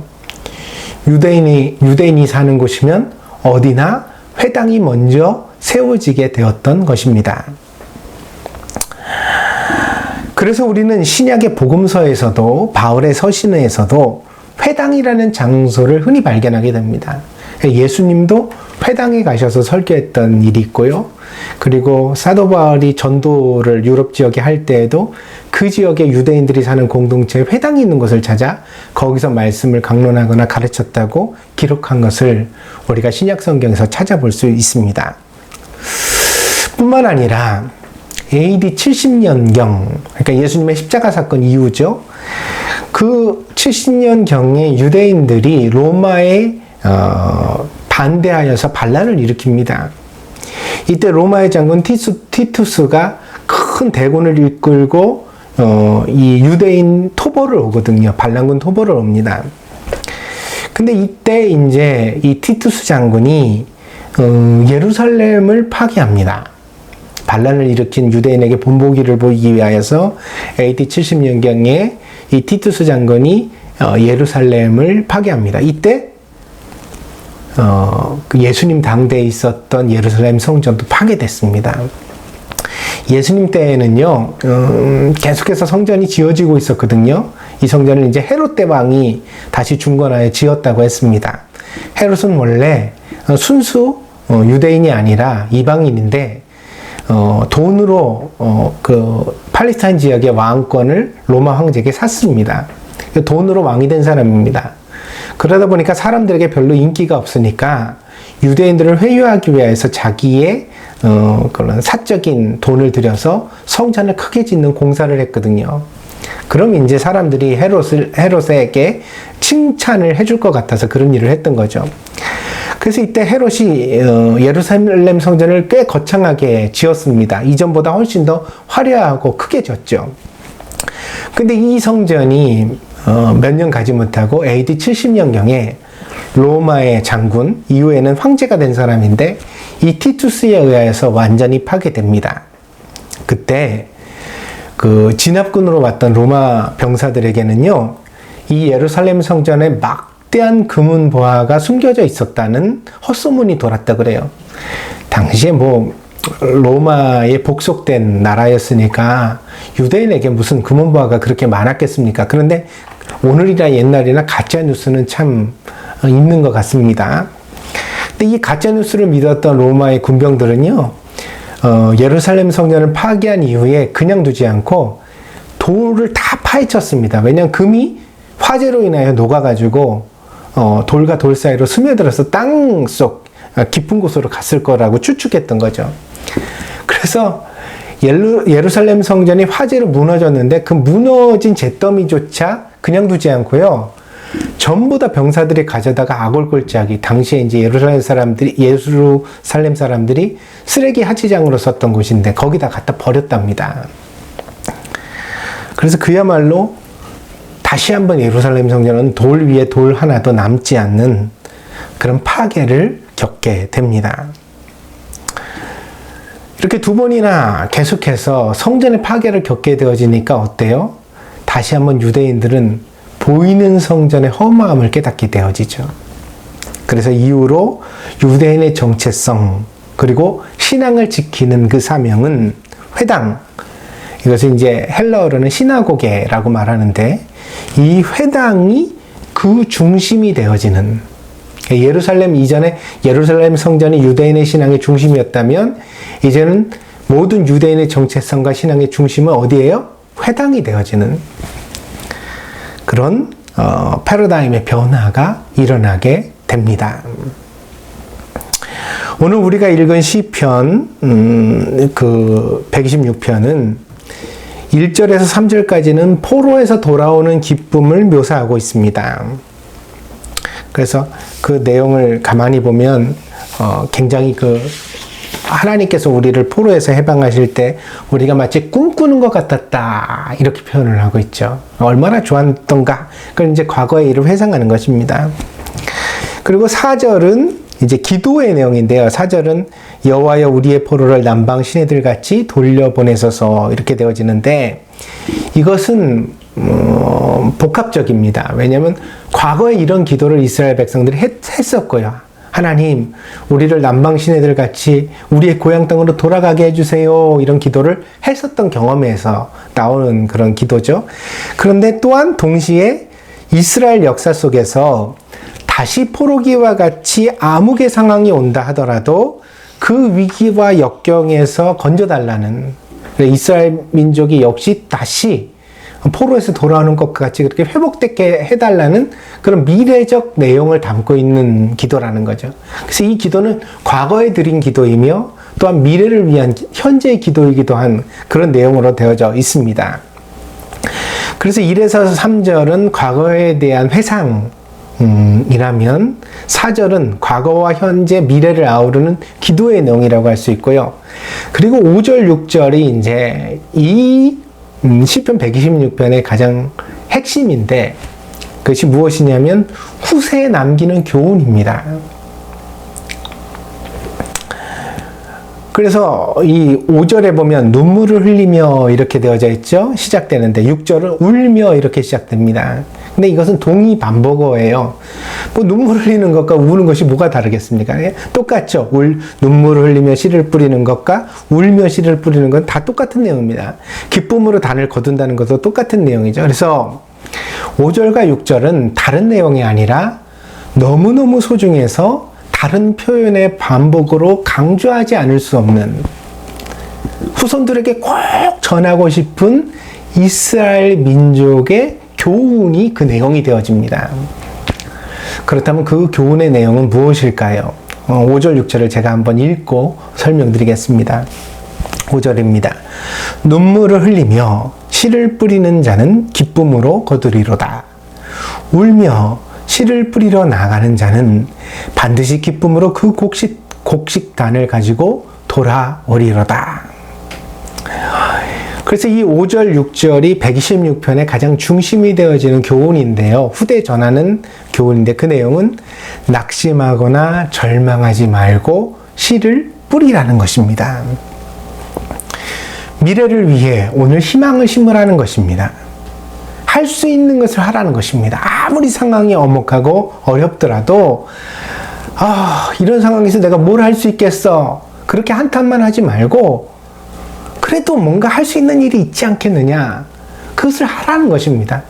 유대인이 사는 곳이면 어디나 회당이 먼저 세워지게 되었던 것입니다. 그래서 우리는 신약의 복음서에서도 바울의 서신에서도 회당이라는 장소를 흔히 발견하게 됩니다. 예수님도 회당에 가셔서 설교했던 일이 있고요. 그리고 사도 바울이 전도를 유럽 지역에 할 때에도 그 지역에 유대인들이 사는 공동체에 회당이 있는 곳을 찾아 거기서 말씀을 강론하거나 가르쳤다고 기록한 것을 우리가 신약 성경에서 찾아볼 수 있습니다. 뿐만 아니라 AD 70년경, 그러니까 예수님의 십자가 사건 이후죠. 그 70년경에 유대인들이 로마에 반대하여서 반란을 일으킵니다. 이때 로마의 장군 티투스가 큰 대군을 이끌고 이 유대인 토벌을 오거든요. 반란군 토벌을 옵니다. 근데 이때 이제 이 티투스 장군이 예루살렘을 파괴합니다. 반란을 일으킨 유대인에게 본보기를 보이기 위하여서 AD 70년경에 이 티투스 장군이 예루살렘을 파괴합니다. 이때 그 예수님 당대에 있었던 예루살렘 성전도 파괴됐습니다. 예수님 때에는요, 계속해서 성전이 지어지고 있었거든요. 이 성전을 이제 헤롯 대왕이 다시 중건하여 지었다고 했습니다. 헤롯은 원래 순수 유대인이 아니라 이방인인데, 돈으로 그 팔레스타인 지역의 왕권을 로마 황제에게 샀습니다. 돈으로 왕이 된 사람입니다. 그러다 보니까 사람들에게 별로 인기가 없으니까 유대인들을 회유하기 위해서 자기의 그런 사적인 돈을 들여서 성전을 크게 짓는 공사를 했거든요. 그럼 이제 사람들이 헤롯에게 칭찬을 해줄 것 같아서 그런 일을 했던 거죠. 그래서 이때 헤롯이 예루살렘 성전을 꽤 거창하게 지었습니다. 이전보다 훨씬 더 화려하고 크게 지었죠. 근데 이 성전이 몇 년 가지 못하고 AD 70년경에 로마의 장군, 이후에는 황제가 된 사람인데 이 티투스에 의하여서 완전히 파괴됩니다. 그때 그 진압군으로 왔던 로마 병사들에게는요, 이 예루살렘 성전에 막대한 금은 보화가 숨겨져 있었다는 헛소문이 돌았다 그래요. 당시에 뭐 로마에 복속된 나라였으니까 유대인에게 무슨 금은 보화가 그렇게 많았겠습니까? 그런데 오늘이나 옛날이나 가짜 뉴스는 참 있는 것 같습니다. 근데 이 가짜 뉴스를 믿었던 로마의 군병들은요, 예루살렘 성전을 파괴한 이후에 그냥 두지 않고 돌을 다 파헤쳤습니다. 왜냐하면 금이 화재로 인하여 녹아가지고 돌과 돌 사이로 스며들어서 땅속 깊은 곳으로 갔을 거라고 추측했던 거죠. 그래서 예루살렘 성전이 화재로 무너졌는데 그 무너진 잿더미조차 그냥 두지 않고요, 전부 다 병사들이 가져다가 아골골짜기, 당시에 이제 예루살렘 사람들이 쓰레기 하치장으로 썼던 곳인데 거기다 갖다 버렸답니다. 그래서 그야말로 다시 한번 예루살렘 성전은 돌 위에 돌 하나도 남지 않는 그런 파괴를 겪게 됩니다. 이렇게 두 번이나 계속해서 성전의 파괴를 겪게 되어지니까 어때요? 다시 한번 유대인들은 보이는 성전의 허무함을 깨닫게 되어지죠. 그래서 이후로 유대인의 정체성, 그리고 신앙을 지키는 그 사명은 회당, 이것을 이제 헬라어로는 시나고게라고 말하는데, 이 회당이 그 중심이 되어지는, 예루살렘 이전에 예루살렘 성전이 유대인의 신앙의 중심이었다면 이제는 모든 유대인의 정체성과 신앙의 중심은 어디예요? 회당이 되어지는 그런 패러다임의 변화가 일어나게 됩니다. 오늘 우리가 읽은 시편 그 126편은 1절에서 3절까지는 포로에서 돌아오는 기쁨을 묘사하고 있습니다. 그래서 그 내용을 가만히 보면 굉장히 그 하나님께서 우리를 포로에서 해방하실 때 우리가 마치 꿈꾸는 것 같았다 이렇게 표현을 하고 있죠. 얼마나 좋았던가. 그걸 이제 과거의 일을 회상하는 것입니다. 그리고 4절은 이제 기도의 내용인데요. 4절은 여호와여 우리의 포로를 남방 시내들 같이 돌려보내소서 이렇게 되어지는데 이것은 복합적입니다. 왜냐하면 과거에 이런 기도를 이스라엘 백성들이 했었고요. 하나님, 우리를 남방 시내들 같이 우리의 고향 땅으로 돌아가게 해주세요. 이런 기도를 했었던 경험에서 나오는 그런 기도죠. 그런데 또한 동시에 이스라엘 역사 속에서 다시 포로기와 같이 암흑의 상황이 온다 하더라도 그 위기와 역경에서 건져달라는, 이스라엘 민족이 역시 다시 포로에서 돌아오는 것과 같이 그렇게 회복되게 해달라는 그런 미래적 내용을 담고 있는 기도라는 거죠. 그래서 이 기도는 과거에 드린 기도이며 또한 미래를 위한 현재의 기도이기도 한 그런 내용으로 되어져 있습니다. 그래서 1에서 3절은 과거에 대한 회상이라면 4절은 과거와 현재, 미래를 아우르는 기도의 내용이라고 할 수 있고요. 그리고 5절, 6절이 이제 이 시편 126편의 가장 핵심인데 그것이 무엇이냐면 후세에 남기는 교훈입니다. 그래서 이 5절에 보면 눈물을 흘리며 이렇게 되어져 있죠. 시작되는데 6절은 울며 이렇게 시작됩니다. 근데 이것은 동의 반복어예요. 뭐 눈물 흘리는 것과 우는 것이 뭐가 다르겠습니까? 똑같죠. 눈물을 흘리며 씨를 뿌리는 것과 울며 씨를 뿌리는 건 다 똑같은 내용입니다. 기쁨으로 단을 거둔다는 것도 똑같은 내용이죠. 그래서 5절과 6절은 다른 내용이 아니라 너무너무 소중해서 다른 표현의 반복으로 강조하지 않을 수 없는, 후손들에게 꼭 전하고 싶은 이스라엘 민족의 교훈이 그 내용이 되어집니다. 그렇다면 그 교훈의 내용은 무엇일까요? 5절, 6절을 제가 한번 읽고 설명드리겠습니다. 5절입니다. 눈물을 흘리며 씨를 뿌리는 자는 기쁨으로 거두리로다. 울며 씨를 뿌리러 나가는 자는 반드시 기쁨으로 그 곡식단을 가지고 돌아오리로다. 그래서 이 5절, 6절이 126편의 가장 중심이 되어지는 교훈인데요. 후대 전하는 교훈인데 그 내용은 낙심하거나 절망하지 말고 씨를 뿌리라는 것입니다. 미래를 위해 오늘 희망을 심으라는 것입니다. 할 수 있는 것을 하라는 것입니다. 아무리 상황이 엄혹하고 어렵더라도 이런 상황에서 내가 뭘 할 수 있겠어. 그렇게 한탄만 하지 말고 그래도 뭔가 할 수 있는 일이 있지 않겠느냐. 그것을 하라는 것입니다.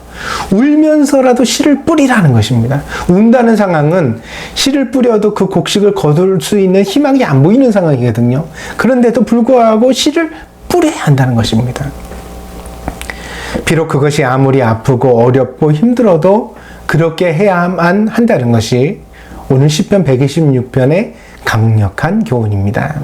울면서라도 씨를 뿌리라는 것입니다. 운다는 상황은 씨를 뿌려도 그 곡식을 거둘 수 있는 희망이 안 보이는 상황이거든요. 그런데도 불구하고 씨를 뿌려야 한다는 것입니다. 비록 그것이 아무리 아프고 어렵고 힘들어도 그렇게 해야만 한다는 것이 오늘 시편 126편의 강력한 교훈입니다.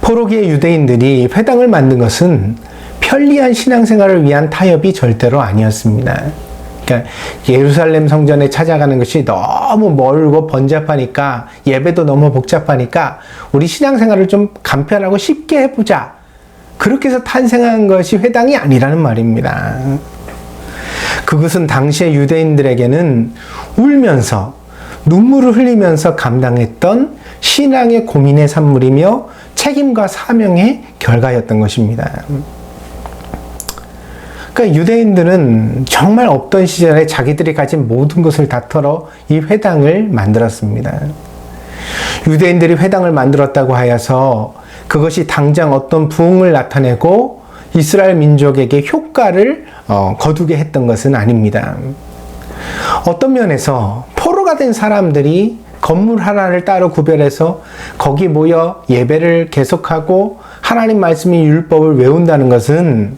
포로기의 유대인들이 회당을 만든 것은 편리한 신앙생활을 위한 타협이 절대로 아니었습니다. 그러니까 예루살렘 성전에 찾아가는 것이 너무 멀고 번잡하니까, 예배도 너무 복잡하니까 우리 신앙생활을 좀 간편하고 쉽게 해보자. 그렇게 해서 탄생한 것이 회당이 아니라는 말입니다. 그것은 당시의 유대인들에게는 울면서 눈물을 흘리면서 감당했던 신앙의 고민의 산물이며 책임과 사명의 결과였던 것입니다. 그러니까 유대인들은 정말 없던 시절에 자기들이 가진 모든 것을 다 털어 이 회당을 만들었습니다. 유대인들이 회당을 만들었다고 하여서 그것이 당장 어떤 부흥을 나타내고 이스라엘 민족에게 효과를 거두게 했던 것은 아닙니다. 어떤 면에서 포로가 된 사람들이 건물 하나를 따로 구별해서 거기 모여 예배를 계속하고 하나님 말씀의 율법을 외운다는 것은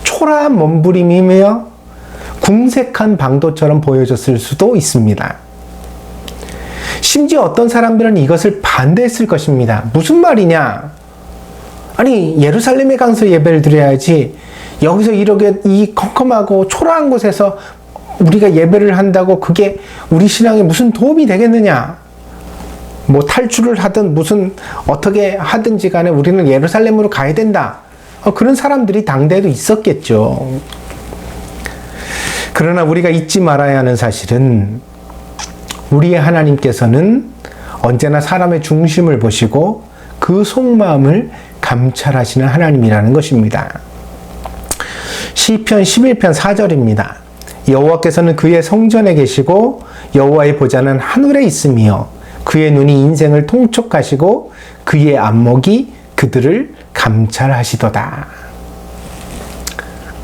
초라한 몸부림이며 궁색한 방도처럼 보여졌을 수도 있습니다. 심지어 어떤 사람들은 이것을 반대했을 것입니다. 무슨 말이냐? 아니, 예루살렘에 가서 예배를 드려야지 여기서 이렇게 이 컴컴하고 초라한 곳에서 우리가 예배를 한다고 그게 우리 신앙에 무슨 도움이 되겠느냐? 뭐 탈출을 하든 무슨 어떻게 하든지 간에 우리는 예루살렘으로 가야 된다. 그런 사람들이 당대에도 있었겠죠. 그러나 우리가 잊지 말아야 하는 사실은 우리의 하나님께서는 언제나 사람의 중심을 보시고 그 속마음을 감찰하시는 하나님이라는 것입니다. 시편 11편 4절입니다. 여호와께서는 그의 성전에 계시고 여호와의 보좌는 하늘에 있으며 그의 눈이 인생을 통촉하시고 그의 안목이 그들을 감찰하시도다.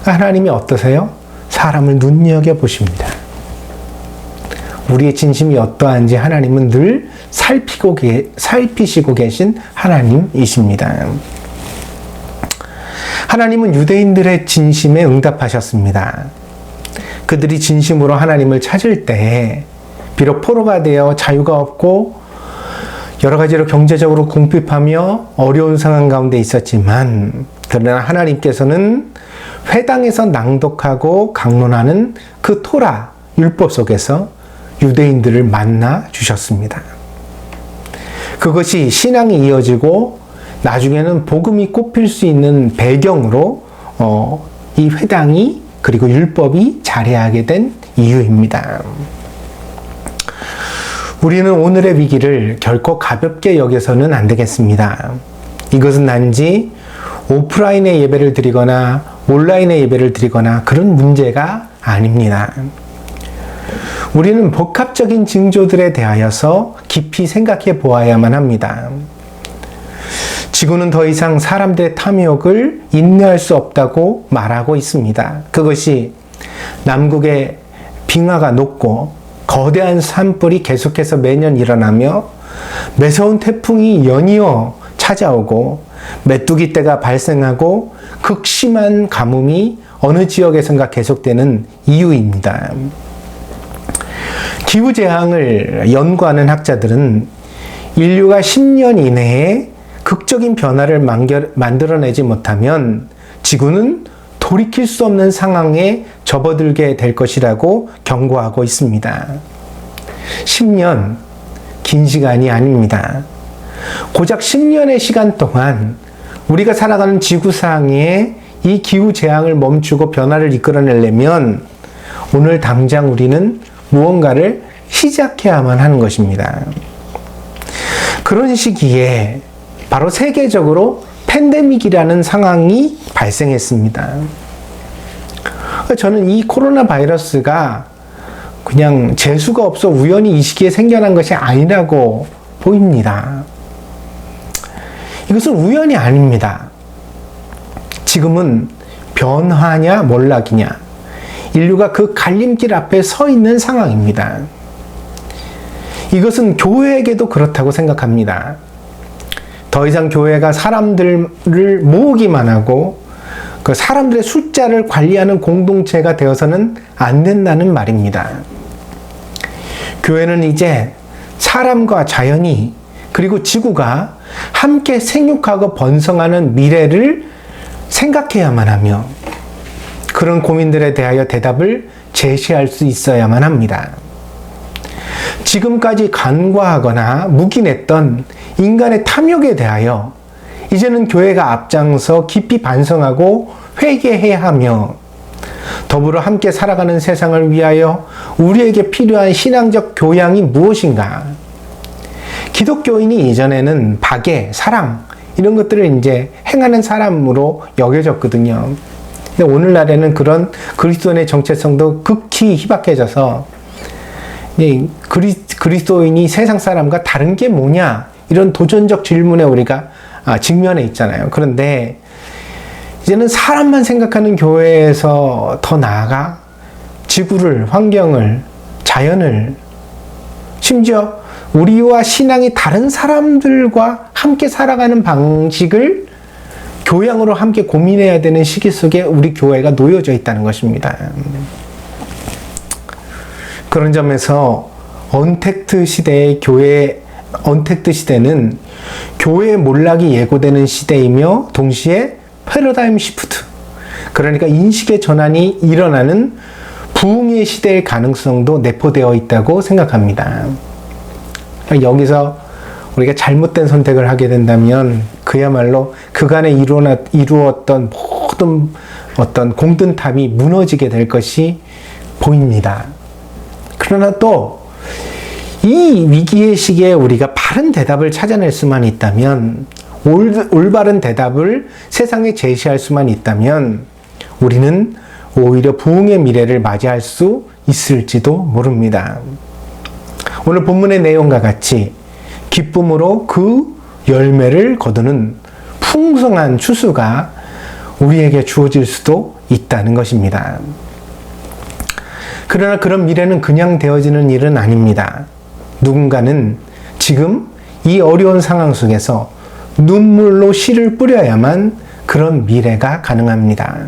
하나님이 어떠세요? 사람을 눈여겨보십니다. 우리의 진심이 어떠한지 하나님은 늘 살피시고 계신 하나님이십니다. 하나님은 유대인들의 진심에 응답하셨습니다. 그들이 진심으로 하나님을 찾을 때 비록 포로가 되어 자유가 없고 여러 가지로 경제적으로 궁핍하며 어려운 상황 가운데 있었지만 그러나 하나님께서는 회당에서 낭독하고 강론하는 그 토라 율법 속에서 유대인들을 만나 주셨습니다. 그것이 신앙이 이어지고 나중에는 복음이 꼽힐 수 있는 배경으로 이 회당이 그리고 율법이 자리하게 된 이유입니다. 우리는 오늘의 위기를 결코 가볍게 여겨서는 안 되겠습니다. 이것은 단지 오프라인의 예배를 드리거나 온라인의 예배를 드리거나 그런 문제가 아닙니다. 우리는 복합적인 징조들에 대하여서 깊이 생각해 보아야만 합니다. 지구는 더 이상 사람들의 탐욕을 인내할 수 없다고 말하고 있습니다. 그것이 남극의 빙하가 녹고 거대한 산불이 계속해서 매년 일어나며 매서운 태풍이 연이어 찾아오고 메뚜기 떼가 발생하고 극심한 가뭄이 어느 지역에선가 계속되는 이유입니다. 기후재앙을 연구하는 학자들은 인류가 10년 이내에 극적인 변화를 만들어내지 못하면 지구는 돌이킬 수 없는 상황에 접어들게 될 것이라고 경고하고 있습니다. 10년, 긴 시간이 아닙니다. 고작 10년의 시간 동안 우리가 살아가는 지구상에 이 기후재앙을 멈추고 변화를 이끌어내려면 오늘 당장 우리는 무언가를 시작해야만 하는 것입니다. 그런 시기에 바로 세계적으로 팬데믹이라는 상황이 발생했습니다. 저는 이 코로나 바이러스가 그냥 재수가 없어 우연히 이 시기에 생겨난 것이 아니라고 보입니다. 이것은 우연이 아닙니다. 지금은 변화냐 몰락이냐 인류가 그 갈림길 앞에 서 있는 상황입니다. 이것은 교회에게도 그렇다고 생각합니다. 더 이상 교회가 사람들을 모으기만 하고 그 사람들의 숫자를 관리하는 공동체가 되어서는 안 된다는 말입니다. 교회는 이제 사람과 자연이 그리고 지구가 함께 생육하고 번성하는 미래를 생각해야만 하며 그런 고민들에 대하여 대답을 제시할 수 있어야만 합니다. 지금까지 간과하거나 묵인했던 인간의 탐욕에 대하여 이제는 교회가 앞장서 깊이 반성하고 회개해야 하며 더불어 함께 살아가는 세상을 위하여 우리에게 필요한 신앙적 교양이 무엇인가? 기독교인이 예전에는 박애, 사랑 이런 것들을 이제 행하는 사람으로 여겨졌거든요. 근데 오늘날에는 그런 그리스도인의 정체성도 극히 희박해져서 그리스도인이 세상 사람과 다른 게 뭐냐 이런 도전적 질문에 우리가 직면해 있잖아요. 그런데 이제는 사람만 생각하는 교회에서 더 나아가 지구를, 환경을, 자연을 심지어 우리와 신앙이 다른 사람들과 함께 살아가는 방식을 교양으로 함께 고민해야 되는 시기 속에 우리 교회가 놓여져 있다는 것입니다. 그런 점에서 언택트 시대의 언택트 시대는 교회의 몰락이 예고되는 시대이며 동시에 패러다임 시프트, 그러니까 인식의 전환이 일어나는 부흥의 시대의 가능성도 내포되어 있다고 생각합니다. 여기서 우리가 잘못된 선택을 하게 된다면 그야말로 그간에 이루었던 모든 어떤 공든탑이 무너지게 될 것이 보입니다. 그러나 또 이 위기의 시기에 우리가 바른 대답을 찾아낼 수만 있다면, 올바른 대답을 세상에 제시할 수만 있다면 우리는 오히려 부흥의 미래를 맞이할 수 있을지도 모릅니다. 오늘 본문의 내용과 같이 기쁨으로 그 열매를 거두는 풍성한 추수가 우리에게 주어질 수도 있다는 것입니다. 그러나 그런 미래는 그냥 되어지는 일은 아닙니다. 누군가는 지금 이 어려운 상황 속에서 눈물로 씨를 뿌려야만 그런 미래가 가능합니다.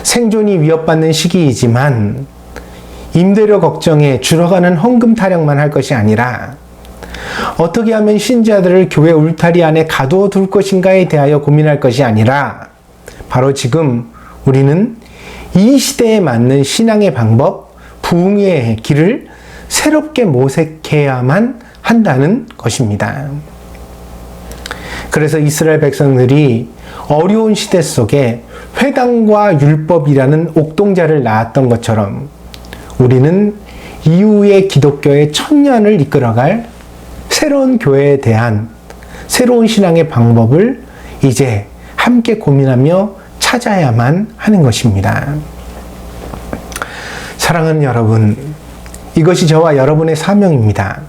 생존이 위협받는 시기이지만 임대료 걱정에 줄어가는 헌금 타령만 할 것이 아니라 어떻게 하면 신자들을 교회 울타리 안에 가두어 둘 것인가에 대하여 고민할 것이 아니라 바로 지금 우리는 이 시대에 맞는 신앙의 방법, 부흥의 길을 새롭게 모색해야만 한다는 것입니다. 그래서 이스라엘 백성들이 어려운 시대 속에 회당과 율법이라는 옥동자를 낳았던 것처럼 우리는 이후의 기독교의 천년을 이끌어갈 새로운 교회에 대한 새로운 신앙의 방법을 이제 함께 고민하며 찾아야만 하는 것입니다. 사랑하는 여러분, 이것이 저와 여러분의 사명입니다.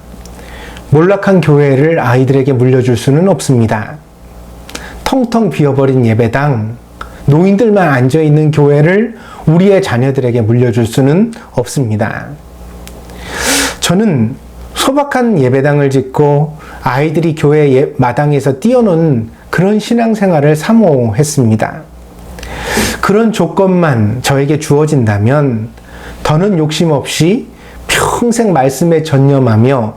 몰락한 교회를 아이들에게 물려줄 수는 없습니다. 텅텅 비어버린 예배당, 노인들만 앉아있는 교회를 우리의 자녀들에게 물려줄 수는 없습니다. 저는 소박한 예배당을 짓고 아이들이 교회 마당에서 뛰어노는 그런 신앙생활을 사모했습니다. 그런 조건만 저에게 주어진다면 더는 욕심 없이 평생 말씀에 전념하며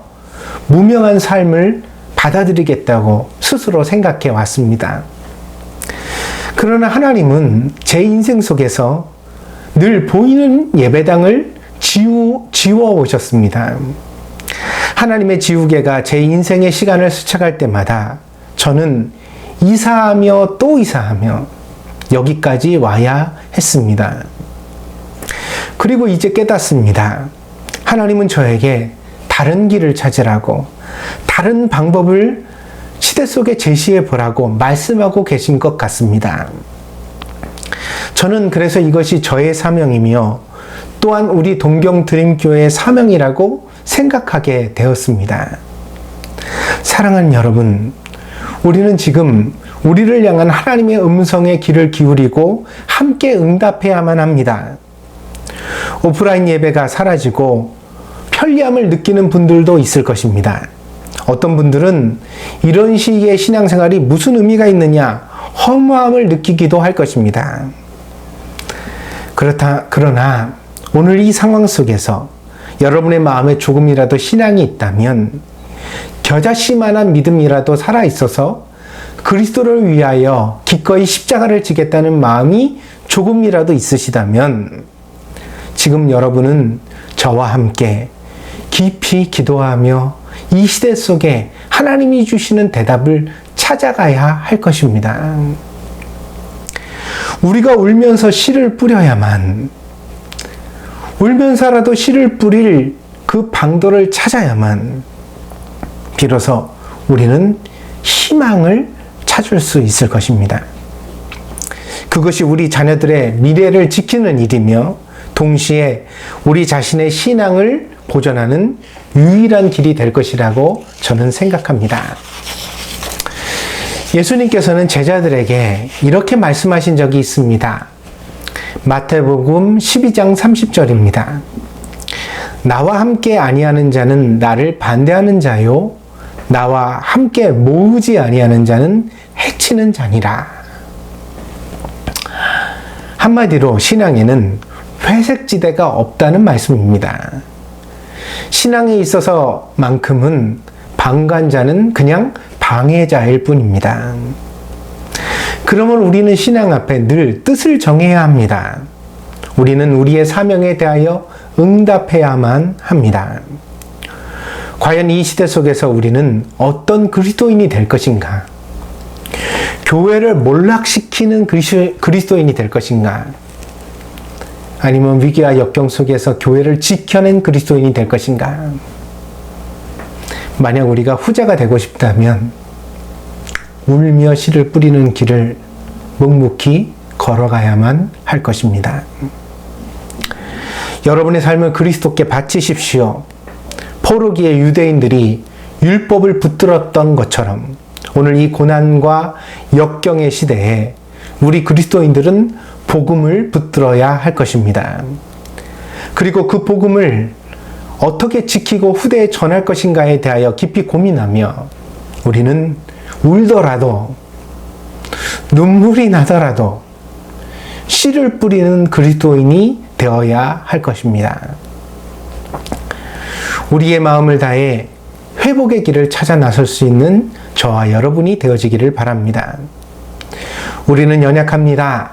무명한 삶을 받아들이겠다고 스스로 생각해 왔습니다. 그러나 하나님은 제 인생 속에서 늘 보이는 예배당을 지워 오셨습니다. 하나님의 지우개가 제 인생의 시간을 스쳐갈 때마다 저는 이사하며 또 이사하며 여기까지 와야 했습니다. 그리고 이제 깨닫습니다. 하나님은 저에게 다른 길을 찾으라고, 다른 방법을 시대 속에 제시해 보라고 말씀하고 계신 것 같습니다. 저는 그래서 이것이 저의 사명이며 또한 우리 동경드림교회의 사명이라고 생각하게 되었습니다. 사랑하는 여러분, 우리는 지금 우리를 향한 하나님의 음성에 귀를 기울이고 함께 응답해야만 합니다. 오프라인 예배가 사라지고 편리함을 느끼는 분들도 있을 것입니다. 어떤 분들은 이런 시기의 신앙생활이 무슨 의미가 있느냐 허무함을 느끼기도 할 것입니다. 그러나 오늘 이 상황 속에서 여러분의 마음에 조금이라도 신앙이 있다면, 겨자씨만한 믿음이라도 살아있어서 그리스도를 위하여 기꺼이 십자가를 지겠다는 마음이 조금이라도 있으시다면 지금 여러분은 저와 함께 깊이 기도하며 이 시대 속에 하나님이 주시는 대답을 찾아가야 할 것입니다. 우리가 울면서 씨를 뿌려야만, 울면서라도 씨를 뿌릴 그 방도를 찾아야만 비로소 우리는 희망을 찾을 수 있을 것입니다. 그것이 우리 자녀들의 미래를 지키는 일이며 동시에 우리 자신의 신앙을 보존하는 유일한 길이 될 것이라고 저는 생각합니다. 예수님께서는 제자들에게 이렇게 말씀하신 적이 있습니다. 마태복음 12장 30절입니다. 나와 함께 아니하는 자는 나를 반대하는 자요, 나와 함께 모으지 아니하는 자는 해치는 자니라. 한마디로 신앙에는 회색지대가 없다는 말씀입니다. 신앙에 있어서만큼은 방관자는 그냥 방해자일 뿐입니다. 그러면 우리는 신앙 앞에 늘 뜻을 정해야 합니다. 우리는 우리의 사명에 대하여 응답해야만 합니다. 과연 이 시대 속에서 우리는 어떤 그리스도인이 될 것인가? 교회를 몰락시키는 그리스도인이 될 것인가? 아니면 위기와 역경 속에서 교회를 지켜낸 그리스도인이 될 것인가? 만약 우리가 후자가 되고 싶다면 울며 씨를 뿌리는 길을 묵묵히 걸어가야만 할 것입니다. 여러분의 삶을 그리스도께 바치십시오. 포로기의 유대인들이 율법을 붙들었던 것처럼 오늘 이 고난과 역경의 시대에 우리 그리스도인들은 복음을 붙들어야 할 것입니다. 그리고 그 복음을 어떻게 지키고 후대에 전할 것인가에 대하여 깊이 고민하며 우리는 울더라도 눈물이 나더라도 씨를 뿌리는 그리스도인이 되어야 할 것입니다. 우리의 마음을 다해 회복의 길을 찾아 나설 수 있는 저와 여러분이 되어지기를 바랍니다. 우리는 연약합니다.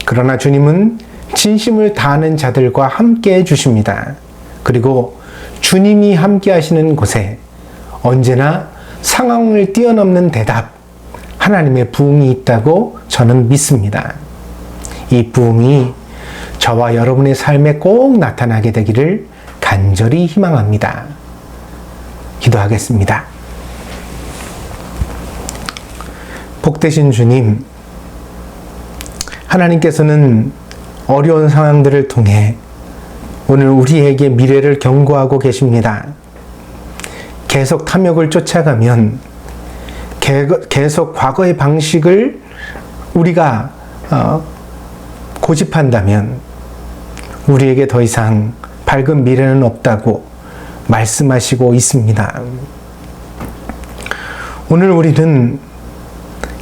그러나 주님은 진심을 다하는 자들과 함께 해주십니다. 그리고 주님이 함께 하시는 곳에 언제나 상황을 뛰어넘는 대답, 하나님의 부흥이 있다고 저는 믿습니다. 이 부흥이 저와 여러분의 삶에 꼭 나타나게 되기를 간절히 희망합니다. 기도하겠습니다. 복되신 주님, 하나님께서는 어려운 상황들을 통해 오늘 우리에게 미래를 경고하고 계십니다. 계속 탐욕을 쫓아가면 계속 과거의 방식을 우리가 고집한다면 우리에게 더 이상 밝은 미래는 없다고 말씀하시고 있습니다. 오늘 우리는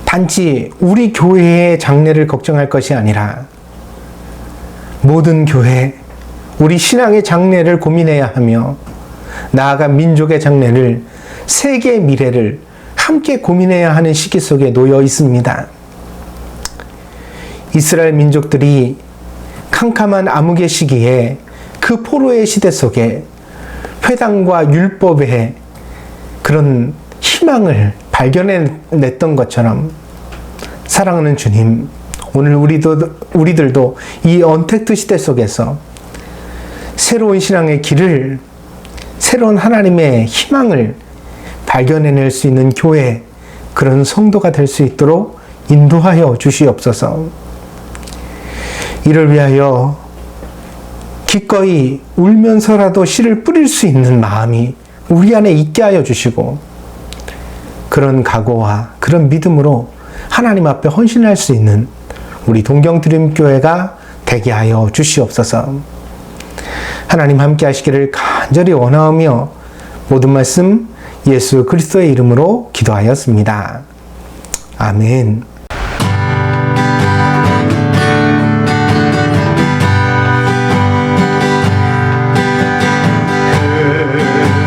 단지 우리 교회의 장래를 걱정할 것이 아니라 모든 교회, 우리 신앙의 장래를 고민해야 하며 나아가 민족의 장래를, 세계의 미래를 함께 고민해야 하는 시기 속에 놓여 있습니다. 이스라엘 민족들이 캄캄한 암흑의 시기에 그 포로의 시대 속에 회당과 율법의 그런 희망을 발견해냈던 것처럼 사랑하는 주님, 오늘 우리들도 이 언택트 시대 속에서 새로운 신앙의 길을, 새로운 하나님의 희망을 발견해낼 수 있는 교회, 그런 성도가 될 수 있도록 인도하여 주시옵소서. 이를 위하여 기꺼이 울면서라도 씨를 뿌릴 수 있는 마음이 우리 안에 있게 하여 주시고, 그런 각오와 그런 믿음으로 하나님 앞에 헌신할 수 있는 우리 동경드림교회가 되게 하여 주시옵소서. 하나님 함께 하시기를 간절히 원하오며 모든 말씀 예수 그리스도의 이름으로 기도하였습니다. 아멘.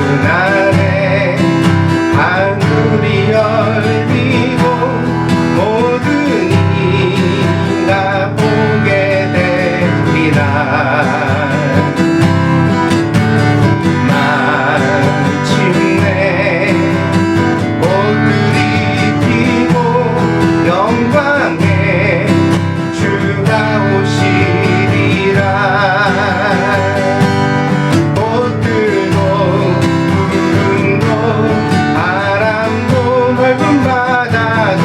그날에 하늘이 열리고 모든 이가 보게 되리라. 마침내 꽃들이 피고 영광의 주가 오시리라. 꽃들도 구름도 바람도 넓은 바다도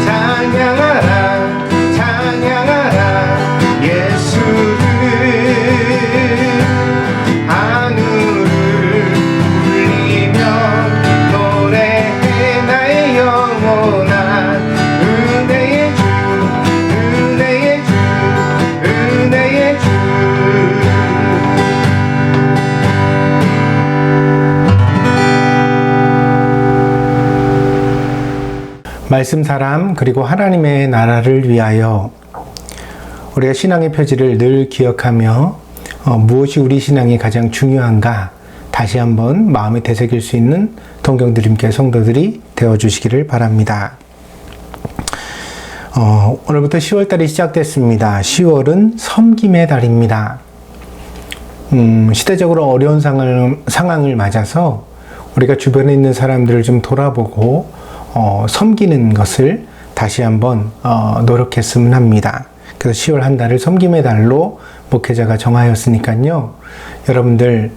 찬양하라 찬양하라 예수를. 하늘을 울리며 노래해 나의 영혼아. 은혜의 주 은혜의 주 은혜의 주. 말씀 사람 그리고 하나님의 나라를 위하여 우리가 신앙의 표지를 늘 기억하며 무엇이 우리 신앙이 가장 중요한가 다시 한번 마음에 되새길 수 있는 동경드림교회 성도들이 되어주시기를 바랍니다. 오늘부터 10월달이 시작됐습니다. 10월은 섬김의 달입니다. 시대적으로 어려운 상황을 맞아서 우리가 주변에 있는 사람들을 좀 돌아보고 섬기는 것을 다시 한번 노력했으면 합니다. 그래서 10월 한 달을 섬김의 달로 목회자가 정하였으니까요. 여러분들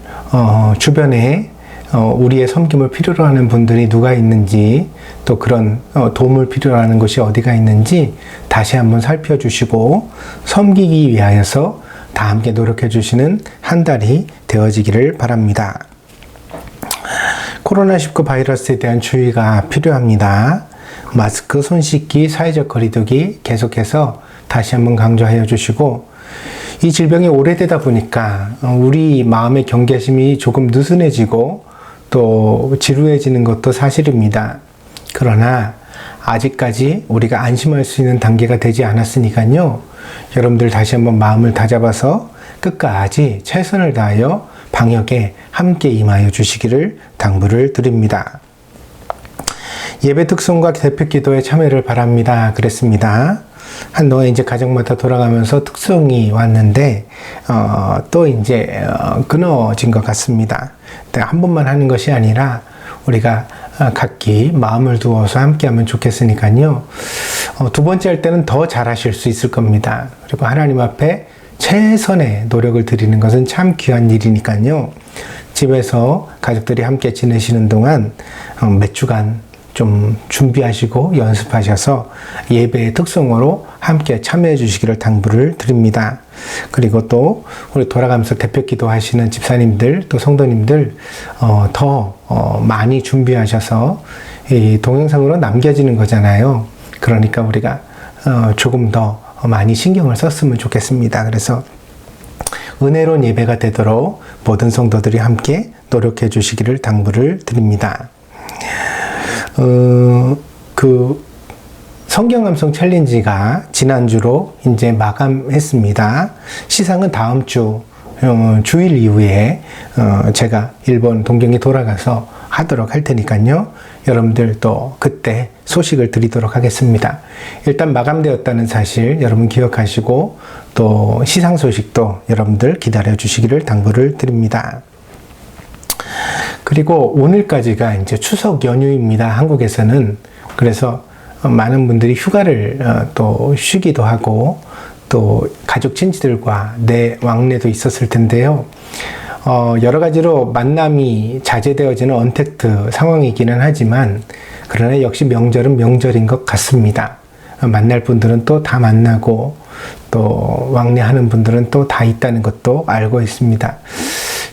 주변에 우리의 섬김을 필요로 하는 분들이 누가 있는지, 또 그런 도움을 필요로 하는 곳이 어디가 있는지 다시 한번 살펴주시고 섬기기 위하여서 다 함께 노력해 주시는 한 달이 되어지기를 바랍니다. 코로나19 바이러스에 대한 주의가 필요합니다. 마스크, 손 씻기, 사회적 거리두기 계속해서 다시 한번 강조하여 주시고, 이 질병이 오래되다 보니까 우리 마음의 경계심이 조금 느슨해지고 또 지루해지는 것도 사실입니다. 그러나 아직까지 우리가 안심할 수 있는 단계가 되지 않았으니까요. 여러분들 다시 한번 마음을 다잡아서 끝까지 최선을 다하여 방역에 함께 임하여 주시기를 당부를 드립니다. 예배 특송과 대표 기도에 참여를 바랍니다. 그랬습니다. 한동안 이제 가정마다 돌아가면서 특송이 왔는데 또 이제 끊어진 것 같습니다. 한 번만 하는 것이 아니라 우리가 각기 마음을 두어서 함께 하면 좋겠으니까요. 두 번째 할 때는 더 잘하실 수 있을 겁니다. 그리고 하나님 앞에 최선의 노력을 드리는 것은 참 귀한 일이니까요. 집에서 가족들이 함께 지내시는 동안 몇 주간 좀 준비하시고 연습하셔서 예배의 특성으로 함께 참여해 주시기를 당부를 드립니다. 그리고 또 우리 돌아가면서 대표 기도하시는 집사님들 또 성도님들 더 많이 준비하셔서 이 동영상으로 남겨지는 거잖아요. 그러니까 우리가 조금 더 많이 신경을 썼으면 좋겠습니다. 그래서 은혜로운 예배가 되도록 모든 성도들이 함께 노력해 주시기를 당부를 드립니다. 그 성경감성 챌린지가 지난주로 이제 마감했습니다. 시상은 다음 주 주일 이후에 제가 일본 동경에 돌아가서 하도록 할 테니까요. 여러분들 또 그때 소식을 드리도록 하겠습니다. 일단 마감되었다는 사실 여러분 기억하시고 또 시상 소식도 여러분들 기다려 주시기를 당부를 드립니다. 그리고 오늘까지가 이제 추석 연휴입니다. 한국에서는. 그래서 많은 분들이 휴가를 또 쉬기도 하고 또 가족 친지들과 내 왕래도 있었을 텐데요. 여러 가지로 만남이 자제되어지는 언택트 상황이기는 하지만 그러나 역시 명절은 명절인 것 같습니다. 만날 분들은 또 다 만나고 또 왕래하는 분들은 또 다 있다는 것도 알고 있습니다.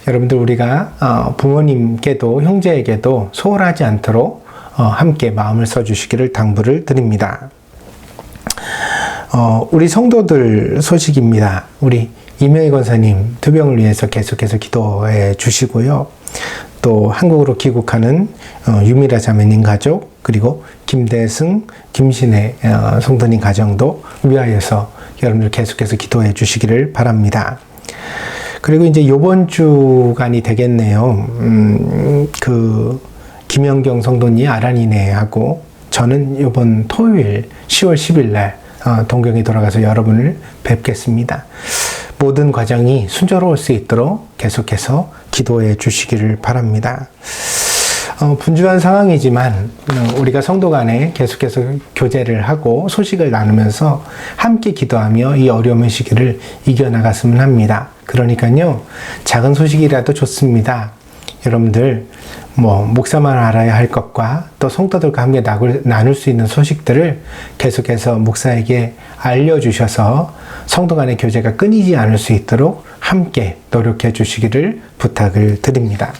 여러분들 우리가 부모님께도 형제에게도 소홀하지 않도록 함께 마음을 써주시기를 당부를 드립니다. 우리 성도들 소식입니다. 우리 이명희 권사님 투병을 위해서 계속해서 기도해 주시고요. 또 한국으로 귀국하는 유미라 자매님 가족 그리고 김대승, 김신혜 성도님 가정도 위하여서 여러분들 계속해서 기도해 주시기를 바랍니다. 그리고 이제 요번 주간이 되겠네요. 그 김영경 성도님 아란이네하고 저는 요번 토요일 10월 10일 날 동경에 돌아가서 여러분을 뵙겠습니다. 모든 과정이 순조로울 수 있도록 계속해서 기도해 주시기를 바랍니다. 분주한 상황이지만 우리가 성도 간에 계속해서 교제를 하고 소식을 나누면서 함께 기도하며 이 어려움의 시기를 이겨나갔으면 합니다. 그러니까요, 작은 소식이라도 좋습니다. 여러분들 목사만 알아야 할 것과 또 성도들과 함께 나눌 수 있는 소식들을 계속해서 목사에게 알려주셔서 성도 간의 교제가 끊이지 않을 수 있도록 함께 노력해 주시기를 부탁을 드립니다.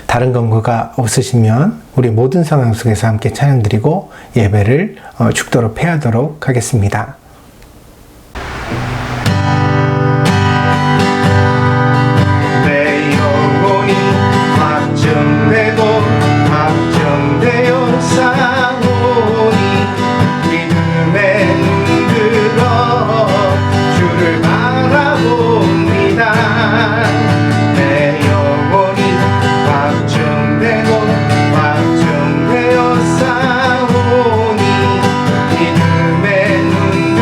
다른 권고가 없으시면 우리 모든 상황 속에서 함께 찬양드리고 예배를 축도로 폐하도록 하겠습니다. 내 영혼이 확정되고 확정되어 싸우니 믿음에 눈들어 주를 바라봅니다. 내 영혼이 확정되고 확정되어 싸우니 믿음에 눈들어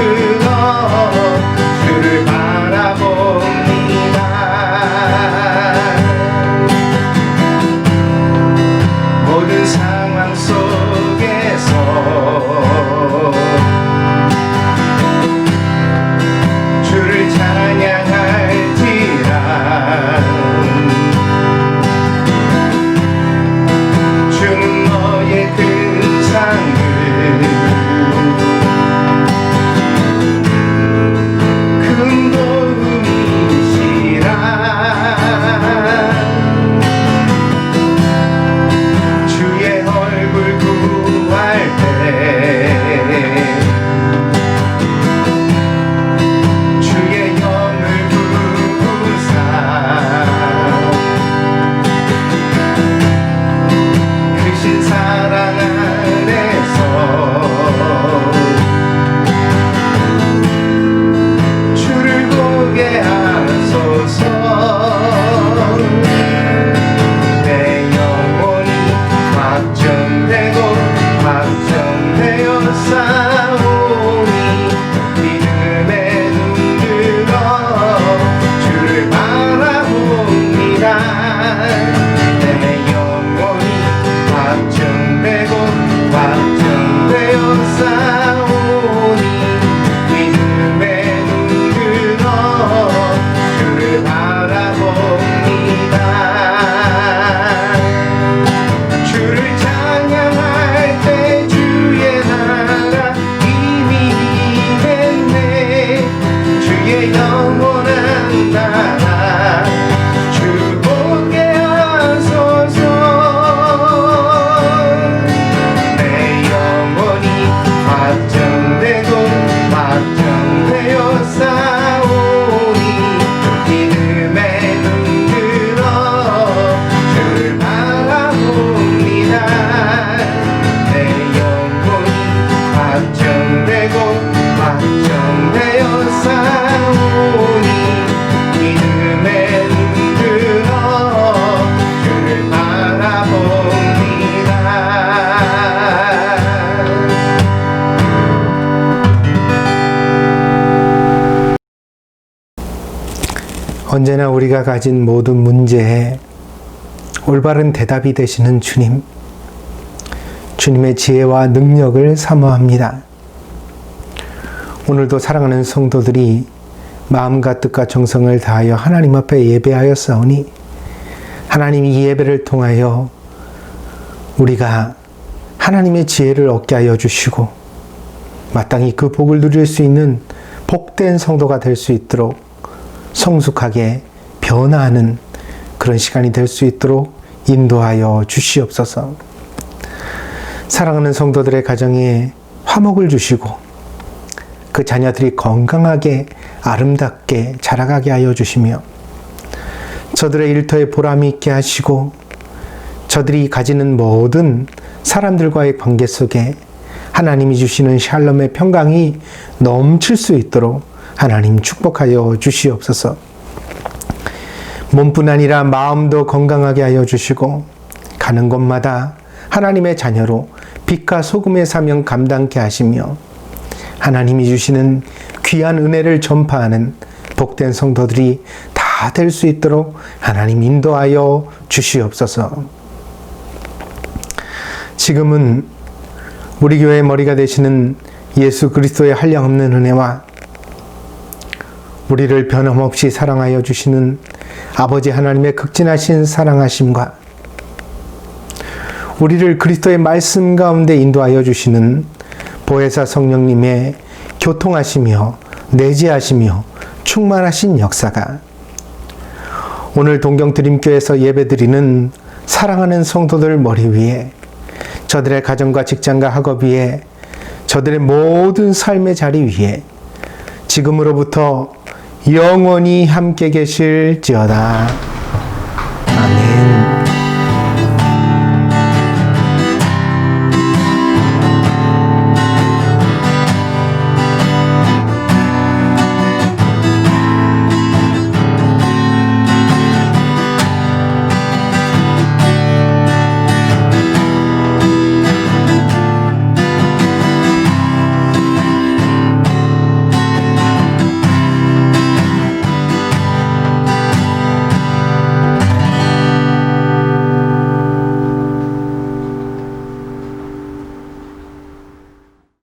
언제나 우리가 가진 모든 문제에 올바른 대답이 되시는 주님, 주님의 지혜와 능력을 사모합니다. 오늘도 사랑하는 성도들이 마음과 뜻과 정성을 다하여 하나님 앞에 예배하였사오니 하나님이 이 예배를 통하여 우리가 하나님의 지혜를 얻게 하여 주시고 마땅히 그 복을 누릴 수 있는 복된 성도가 될 수 있도록 성숙하게 변화하는 그런 시간이 될 수 있도록 인도하여 주시옵소서. 사랑하는 성도들의 가정에 화목을 주시고 그 자녀들이 건강하게 아름답게 자라가게 하여 주시며 저들의 일터에 보람이 있게 하시고 저들이 가지는 모든 사람들과의 관계 속에 하나님이 주시는 샬롬의 평강이 넘칠 수 있도록 하나님 축복하여 주시옵소서. 몸뿐 아니라 마음도 건강하게 하여 주시고 가는 곳마다 하나님의 자녀로 빛과 소금의 사명 감당케 하시며 하나님이 주시는 귀한 은혜를 전파하는 복된 성도들이 다 될 수 있도록 하나님 인도하여 주시옵소서. 지금은 우리 교회의 머리가 되시는 예수 그리스도의 한량없는 은혜와 우리를 변함없이 사랑하여 주시는 아버지 하나님의 극진하신 사랑하심과 우리를 그리스도의 말씀 가운데 인도하여 주시는 보혜사 성령님의 교통하시며 내재하시며 충만하신 역사가 오늘 동경드림교회에서 예배드리는 사랑하는 성도들 머리 위에 저들의 가정과 직장과 학업 위에 저들의 모든 삶의 자리 위에 지금으로부터 영원히 함께 계실지어다.